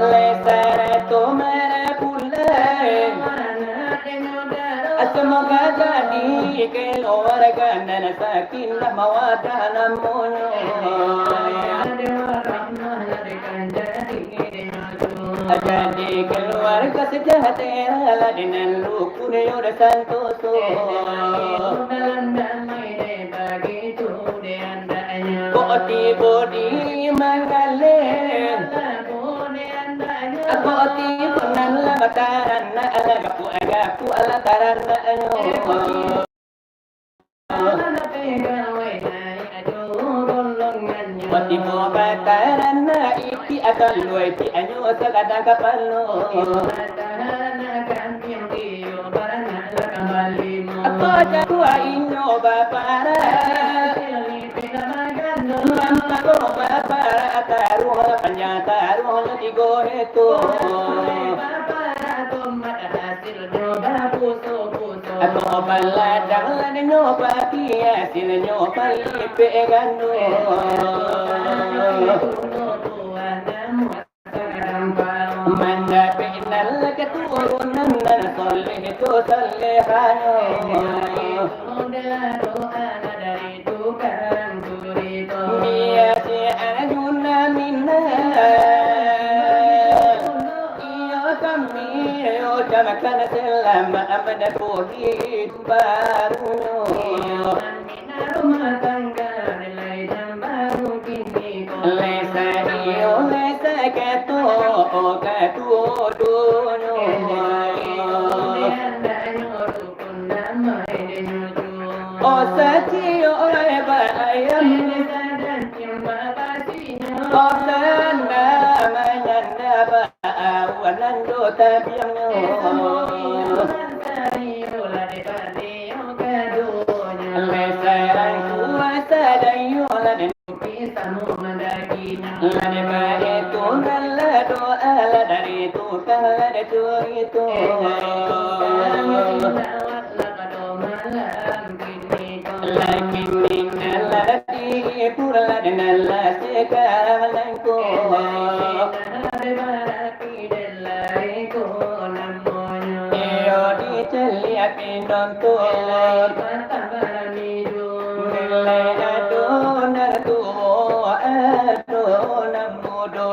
lesara to mara pulai semoga jadi keluarga dan sakinah mawaddah namunyo jadi keluarga sejahtera dengan rukun yang santoso bodi mangale bodi punan la mataran na agaku ala taran na bodi mo bataran na iti akan luai ti anyo sa kadang kapalo apa jatuh inyo bapara mamma bapara ataruh panjataruh tigo itu atau baladang lan nyoba dia sil nyoba lipe ganu manda penal keturunan dan soleh itu solehano dari tukang burito dia si ajuna minna iyo kami yo jamakan selama abad kuhid baru rumah tangga nilai baru kini lesa iyo lesa ketu duno oh sati oleh bayam oh nanda manyanda bawanan do tabiangno lesaran kuasa dayo laden pisamu mandakinya lade bae tunggal doa la dari tukang lade itu lakin minna ladi pura denalla sekarangku iyo dicelia pinonton nilai adonar tuo adonar mudo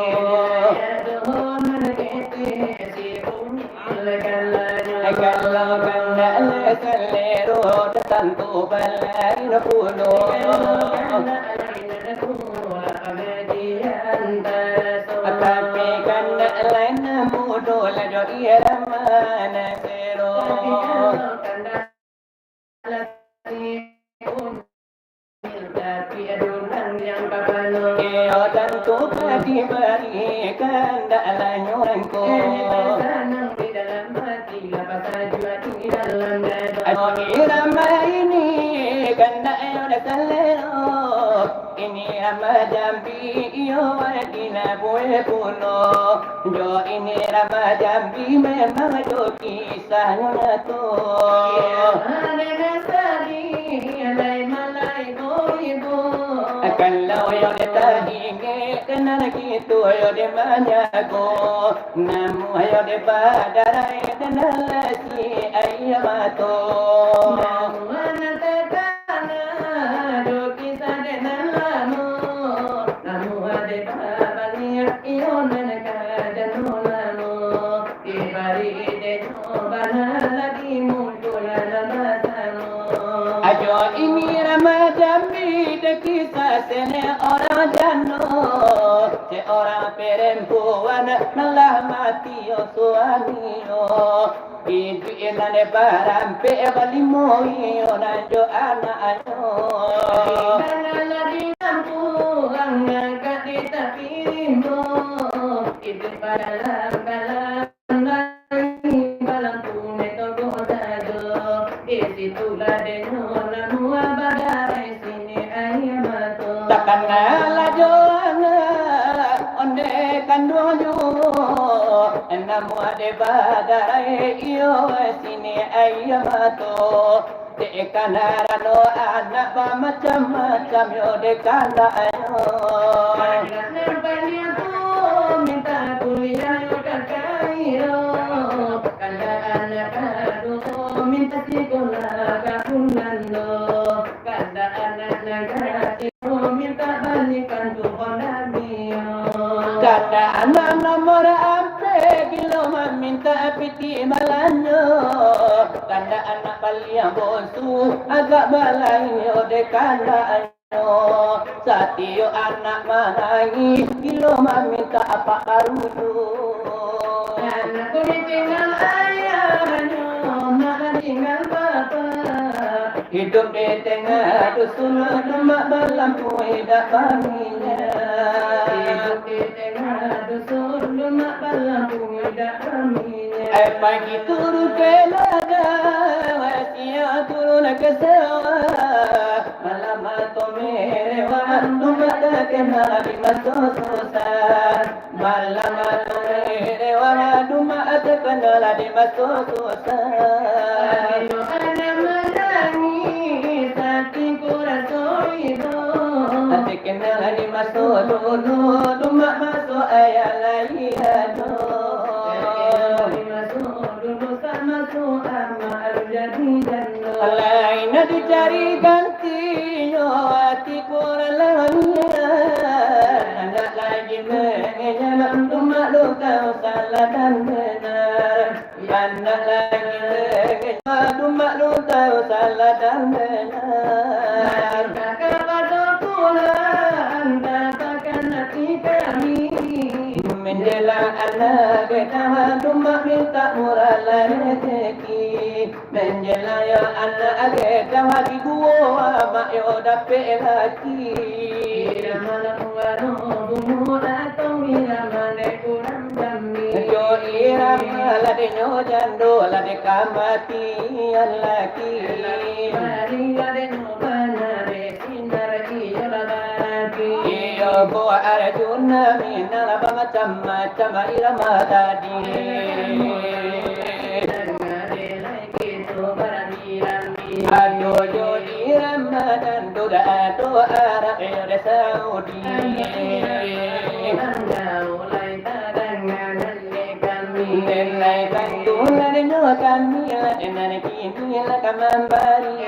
kalau kena selero tentu balai puno tapi kena lain mudo lajo irama sero iyo tentu pati berikan dalam nyurangku irama ini kena ada selero ini rama jambi iyo wadina boleh puno jo ini rama jambi memang jo kisahnya tu kalau yo tadi kenal gitu yo de manyago namu yo de badarai kenal si ayamato Ajo ini Ramadan de kisah sene orang jano, seorang perempuan malah mati suaminya. Itu inane barampe balimo yo najo anaknya. Karena di kampung ngangkat di tapimo, itu balam balam punya toko sajo. Isitulah denyola mua badai sini ayamato. Takkan lajoana onde kandojo. Namu ade badai iyo sini ayamato. Dekanarano anak macam-macam yo dekanayo. Minta kuliah yo kakayo. Kanda anak aduh minta sekolah kapunando. Kanda anak negara minta balikan tuhon namio. Kanda anak nomor ampe kilo minta piti malanyo. Kanda anak paling bosu agak balayo dekanda ayo. Satio anak manangi kilo minta apa karudu. Anakku ditinggal ayahnya, mak tinggal bapak. Hidup di tengah dusun, mak berlampu hidup kaminya. Hidup di tengah dusun, mak berlampu hidup kaminya. Pagi turun ke ladang, siang turun ke sawah. Malam atau merewah, mak tak kenal di masa susah. Malam atau merewah, mak tak kenal di masa susah. Ayo anak menangis, hatiku rasa itu. Hati kenal di masa dulu, mak masuk ayah lain aduh. Lain dicari gantinya hati kurangnya. Anak lagi mengenyam mak kau salah dan benar. Anak lagi mengenyam mak kau salah dan benar. Kakak pada pulang katakan hati kami. Menjelang anak kita mak minta murah rezeki. Menjelang ya anak kita di gua mak yo dapet lagi. Malam waru bungu atau irama kurang dami. Yo irama lade nyo jando lade kamati lagi. Mari lade nyo banare sinar iyo lagi. Iyo ko arjuna minala macam-macam irama tadi. Aduh jodi Ramadan doa doa rakyat Saudi. Nilai kantulan nyo kami dan kini kamam bari.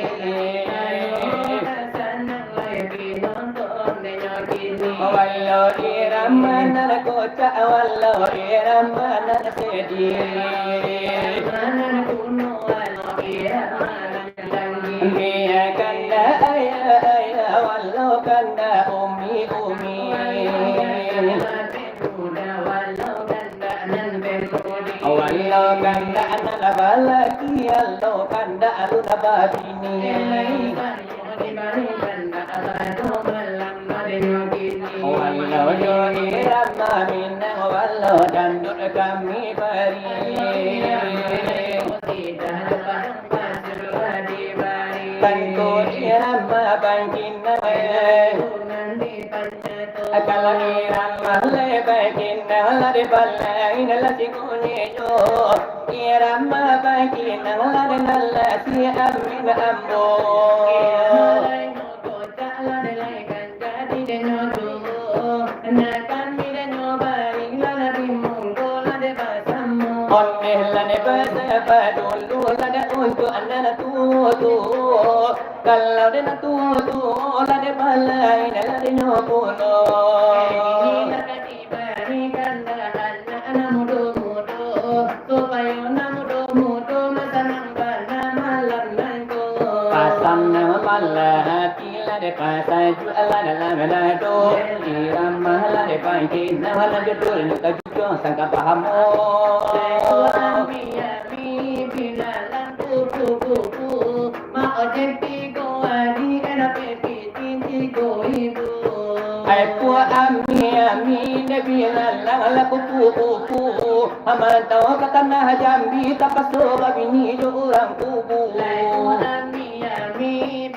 Wallo iramana kota wallo iramana sedih. Dia kanda ayah wallo kanda umi. Wallo kanda anak balaki wallo kanda alun abadini. Wallo joni ramah minna wallo dandut kami bari. Tanto irama bangkina akala irama le bangkina lade balain lati kunyo irama bangkina lade nalasi amin ambo lade basa dulu lade untuk anak tu kalau dia tu lade balai lade nyopuno ini kanda anak mudo supaya anak mudo masanang bana malam nangko pasan malah tila de pasai jualan dalam nado irama la de panti nawala judul nuka jujo sangka pahamo mi bila lan tu ma ojenti go ani era pepi tinti go ibu ai pua ami de bila la kupu amantau katana jambi tapaso babini jo orang kubu ami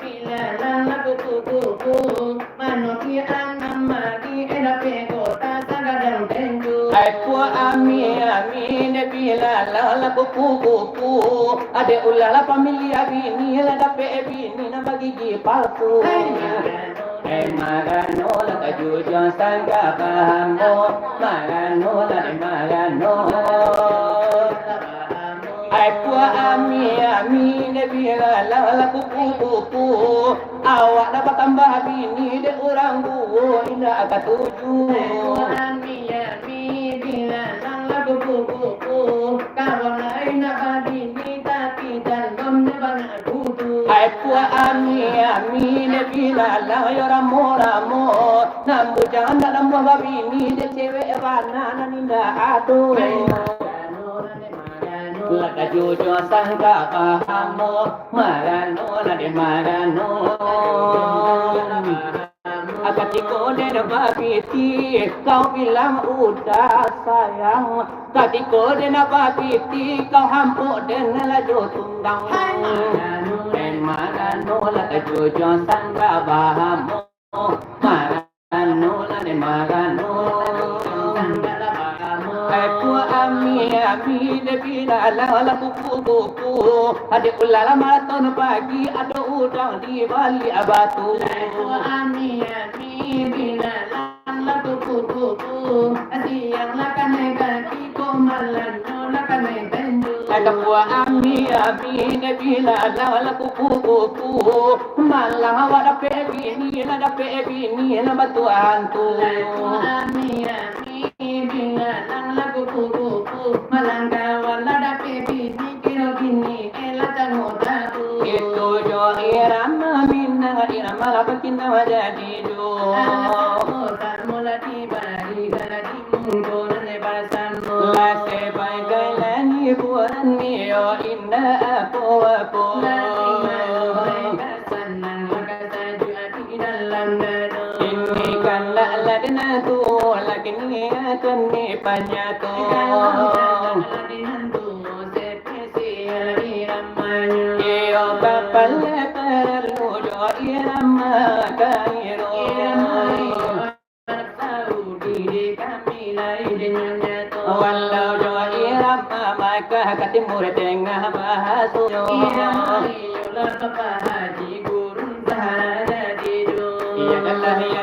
bila la kupu manoki anamagi era pegota sagadang tenju ai pua ami de bila la kupu ade ulala familia bini la dape bini na bagi palsu magano la kajujo sangka pahamo magano magano ai pua ami ne bila la kupu awak dapat tambah bini de orang buo indah katuju ami bila la kupu kawan lain nak bini tapi dan dom ne bana kudu ai pua ami ne bila la ramo nambu jangan dalam buah bini de cewek bana ninda aduh laka jojo sangka pahamo marano la de marano akatiko de bapiti kau bilang udah sayang katiko de bapiti kau hampuk den la jo tunggang marano laka jojo sangka pahamo marano la de marano aku ami de bila la kupu adik ulala maraton pagi ada udang di bali abatu aku ami bila la kupu siang la kane kaki komalan la kane benju aku ami de bila la kupu malang awak dapat bini la batu hantu ami bila la kupu malangga wala dapat bini kiro bini ela tangodatu itu jo irama minna irama la pakinna wajadi jo mula tibari gara dimundo ne basan la se bai gailani buani yo inna apo la sanang makata juati dalam dado ini kan la dena tu lakini atani panyato iyo kapal perlu jo irama kairo walau jo irama maka katimur tengah bahasu irama haji gurun sahara dijo ya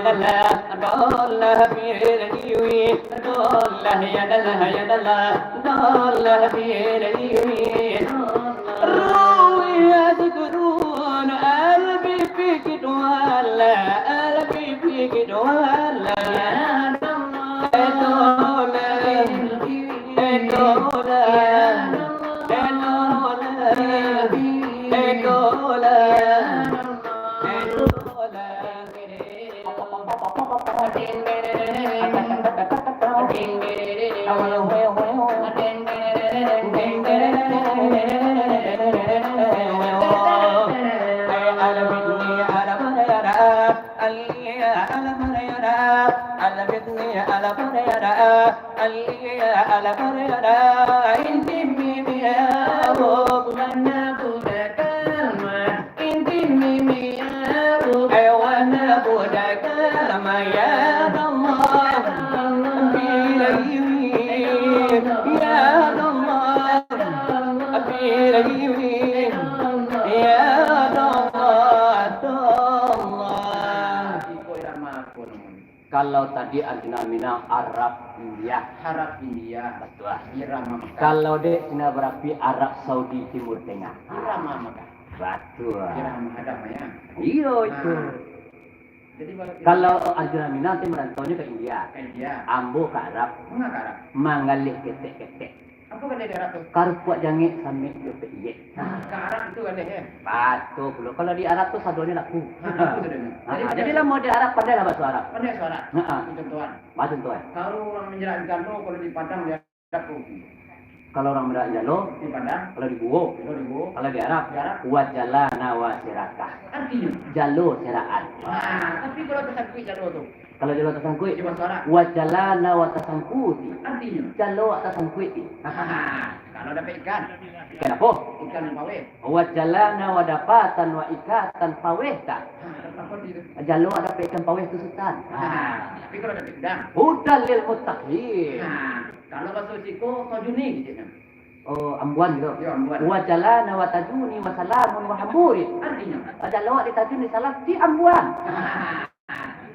dallah dollah birliwi dollah ya dollah birliwi ruwi adkurun albi fikid wala Kalau tadi Arjuna Mina Arab India, betul. Irama Mekah. Kalau de Cina berapi Arab Saudi Timur Tengah, Irama Mekah. betul. Irama Adam ya. Iya itu. Jadi Kalau Arjuna Mina nanti merantaunya ke India, India, Ambo ke Arab, mengakar. mangalih ketek-ketek. Apa kan di Arab tuh? Karpuat jangik samit yo peye. Ke Arab itu kan deh. Batu pula. Kalau di Arab tuh sadonya laku. Jadi Jadi lah mau di Arab pandai lah bahasa Arab. pandai suara. Heeh. Itu tuan. Batu tuh. Kalau orang menjelaskan lo kalau di Padang dia Arab tuh. Kalau orang Merak Jalo, Di Padang kalau di Buwo, itu di Go. kalau di Arab, Di Arab. kuat jalana wa sirakah. Artinya. Jalo seraan. Tapi kalau tersangkut jalur tuh. Kalau jalo tasangkui, Di bahasa Arab. wa jalana wa tasangkuti. Artinya. Jalo tasangkuti. Kalau dapat ikan, Ikan apa? ikan yang pawe. Wa jalana wa dapatan wa ikatan pawehta. Apa itu? Jalo ada ikan paweh tu sultan. Tapi kalau dapat udang. Hudan lil muttaqin. Kalau bahasa Siko, Tojuni gitu kan. Oh, ambuan gitu. Ya, ambuan. Wa jalana wa tajuni wa salamun wa hamurin. Artinya. Jalo di tajuni salam di ambuan.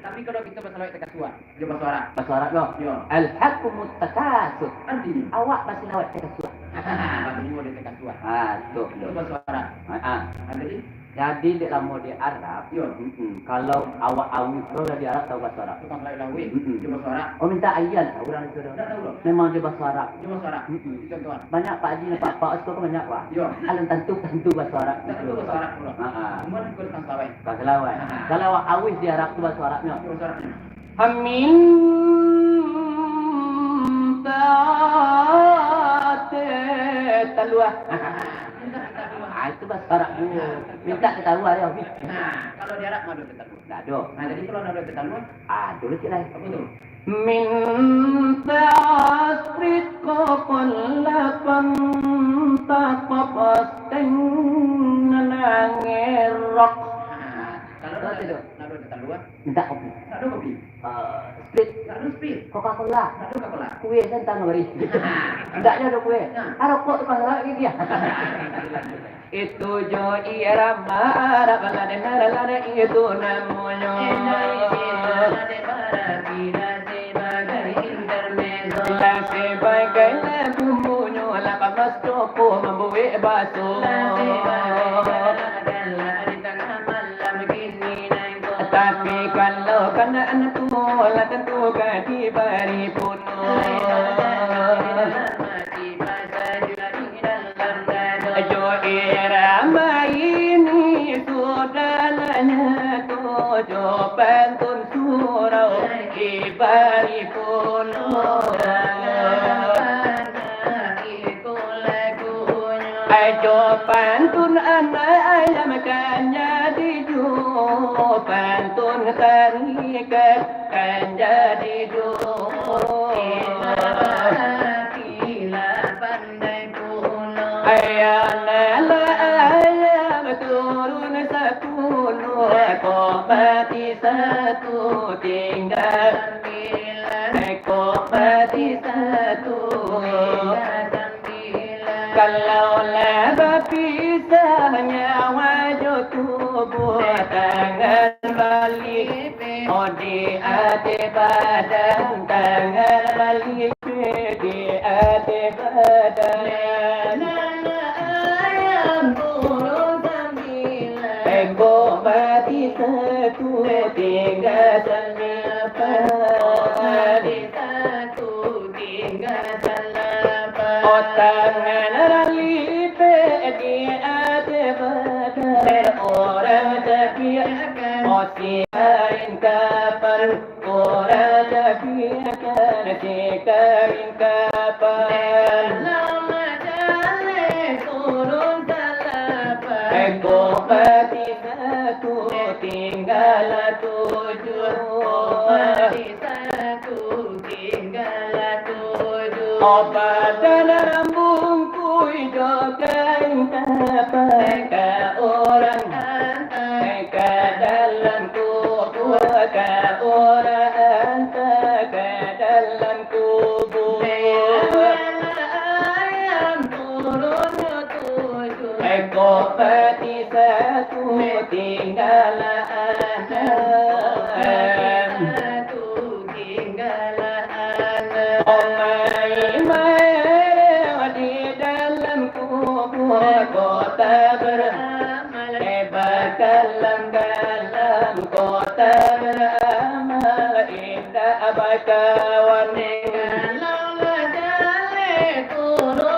Tapi kalau kita bahasa Arab tekan suara, dia bahasa Arab. Bahasa Arab lo. Ya. Al-haqqu mutakasur. Artinya. Awak masih lawat tekasur. Bahasa Jawa dia tekan suara. Tuh. Itu bahasa Arab. Jadi, Jadi di lamo di Arab. Ya. Kalau awak awit kalau di Arab tahu bahasa Arab. tukang lain lawi, dia bahasa Arab. Oh minta ayat orang itu. Tak tahu loh. Memang di bahasa Arab. Dia bahasa Arab. Itu tuan. Banyak Pak Haji dan Pak itu banyak Pak. Ya. Alam tentu bahasa Arab. Tak tahu bahasa Arab pula. Cuma dia tukang sawai. Bahasa Lawai. Kalau awak awit di Arab tu bahasa Arabnya. Dia bahasa Arabnya. Amin taate taluah. Itu bahasa Arab tu. Minta kita tahu ya. Kalau di Arab madu tetap. Dah do. Jadi kalau nado tetap Dulu cik lain. apa tu? Min ta'asrit qallapan taqabatin nangirok. Kalau nado tetap luar, Minta kopi. nado kopi, Split nado speed, Coca-Cola. nado kapola. Kue sentang beri. Tidaknya ada kue. Rokok tukang lagi dia. Itu jo irama Arab lada itu namanya. La sebagai bumbunya la pamas toko membuat baso. Tapi kalau kena anak tua la tentu kaki bari puno. Jo irama ini saudaranya tujuh pantun surau ibari puno. Jo pantun anak ayam kan jadi jo pantun tarikat kan jadi jo. Ayam turun sepuluh, kok mati satu tinggal kok mati satu. Kalau laba pisahnya wajah tubuh tangan balik, oh di hati badan tangan balik di hati badan. Ego mati satu tinggal selapan. Tangan ralipe di hati badan orang tabiakan. Siarin kapal orang tabiakan. Siarin kapal. Ego mati satu tinggal tujuh. Obat dan rambung kui jokain kapal ke orang ke dalam tubuh ke orang ke dalam tubuh. Ego mati satu tinggal kota beramal dalam kota beramal indah bakawan. Kalau la jale turun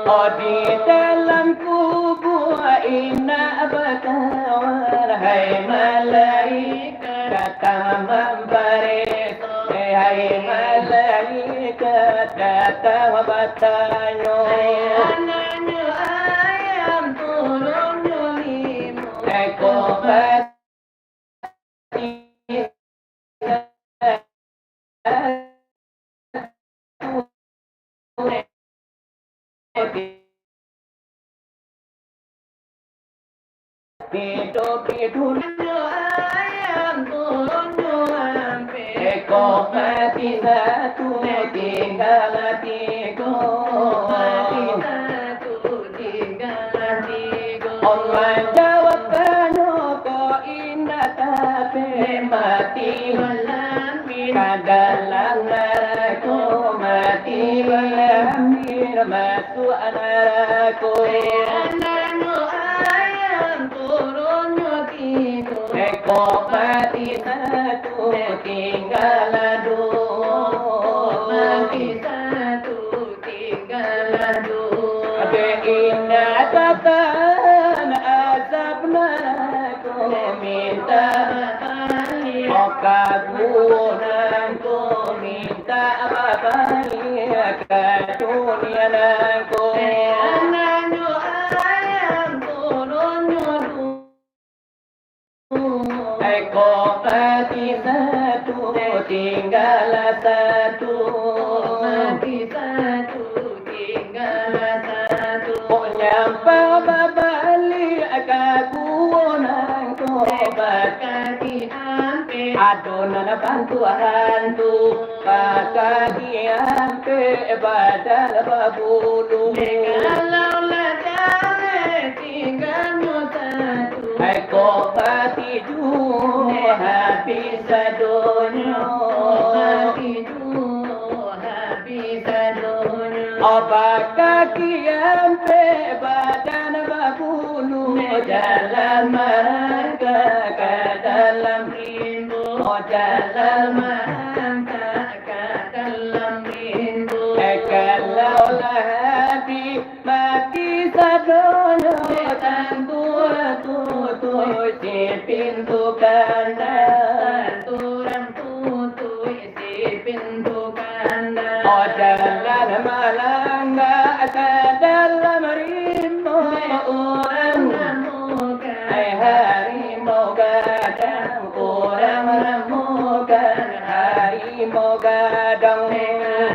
Oh di dalam kubur inna batawar hai malaikat datang membaris hai malaikat datang bertanya anaknya ayam turun julimu eko Hidup ayam turun eko mati satu tinggal tiga Allah jawab kano ko indah tapi mati kadalang aku mati malamir masuk anakku eko mati satu tinggal dua mati satu tinggal dua inna tatan azab naraku minta kagunanku minta apa-apa ke dunia aku anaknya ayam turun eko mati satu tinggal satu mati satu tinggal satu oh nyampe babali kagunanku bakati ampe adonan bantu bakati ampe badal babulu kalau ladang tinggal satu eko mati habis dunia habis dunia obat kaki ampe badan babulu jalan merangka ke dalam rindu jalan merangka ke dalam rindu kalau hati mati sadonya tentu tutup si pintu kandang turang tutup si pintu kandang oh jalan malangga ke dalam rimbo orang nemukan harimau gadang orang nemukan harimau gadang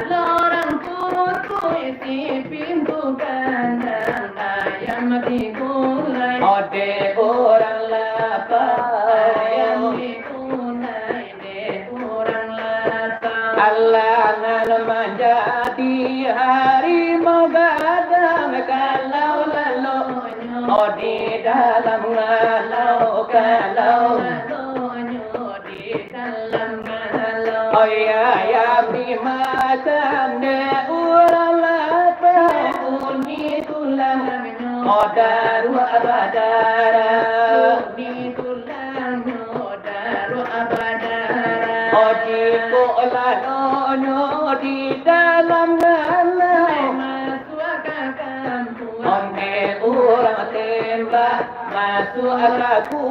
orang tutup si pintu kandang ayam digulai ode orang lapar ayam digulai de orang lapar Allah nan menjadi harimau gadang kalau lalu di dalam ngalau kalau di dalam ngalau oh ya dimakan de orang lapar uni tulang oh daru abadara uni tulang oh daru abadara oh jiko lanono di dalam ngalau masuk ke kampung onde orang tembak masuk aku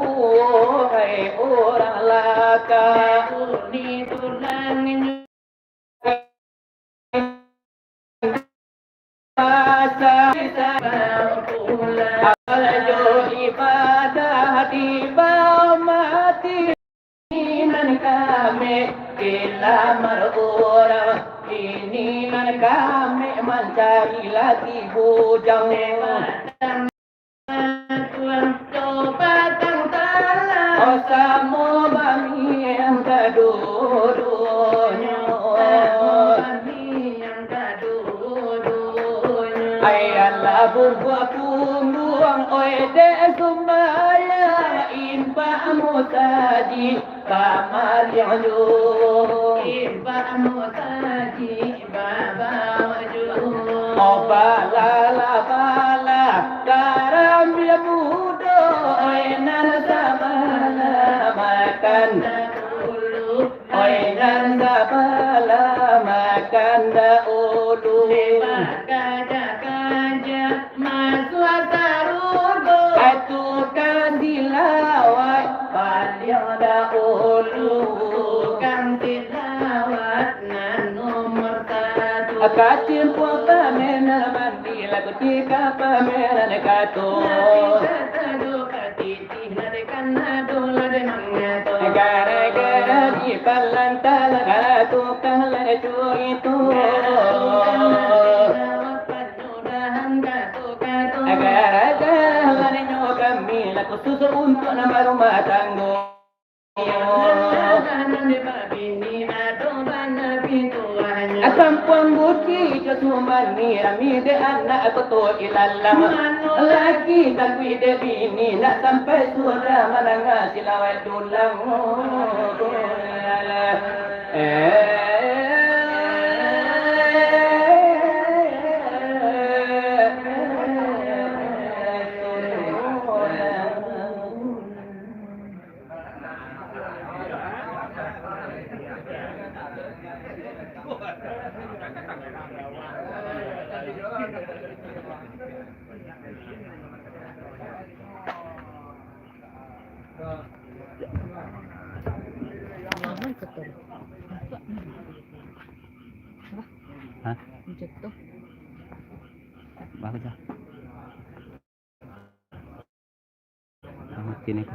hai orang laka uni tulang ibadah di bawah mati nan kami dilamar orang ini nan kami mencari lagi bujang coba tangkalah oh samo bami yang kedua-duanya ayatlah buang oi de sumaya inba mutaji kamar yaju inba mutaji baba maju obala bala garam ya budo oi nan sabala makan oi nan pala makan dahulu. Gajah-gajah masuk tarugo. Atukan dilawat paling dahulu. Ganti lawat nan nomor 1. Kacil po pamena mandi lagu tika pamena nekato. Gara-gara di palantal karatu kahla itu. Gara-gara larinyo kami laku susu untuk nama rumah tangga. Kampung Bukit Kesumani Rami de anak betul ilalang. Lagi tapi de bini nak sampai suara menangah silawat dulang. Naman ko to. Hah? Cek to. Bagus ah. Ang tinik.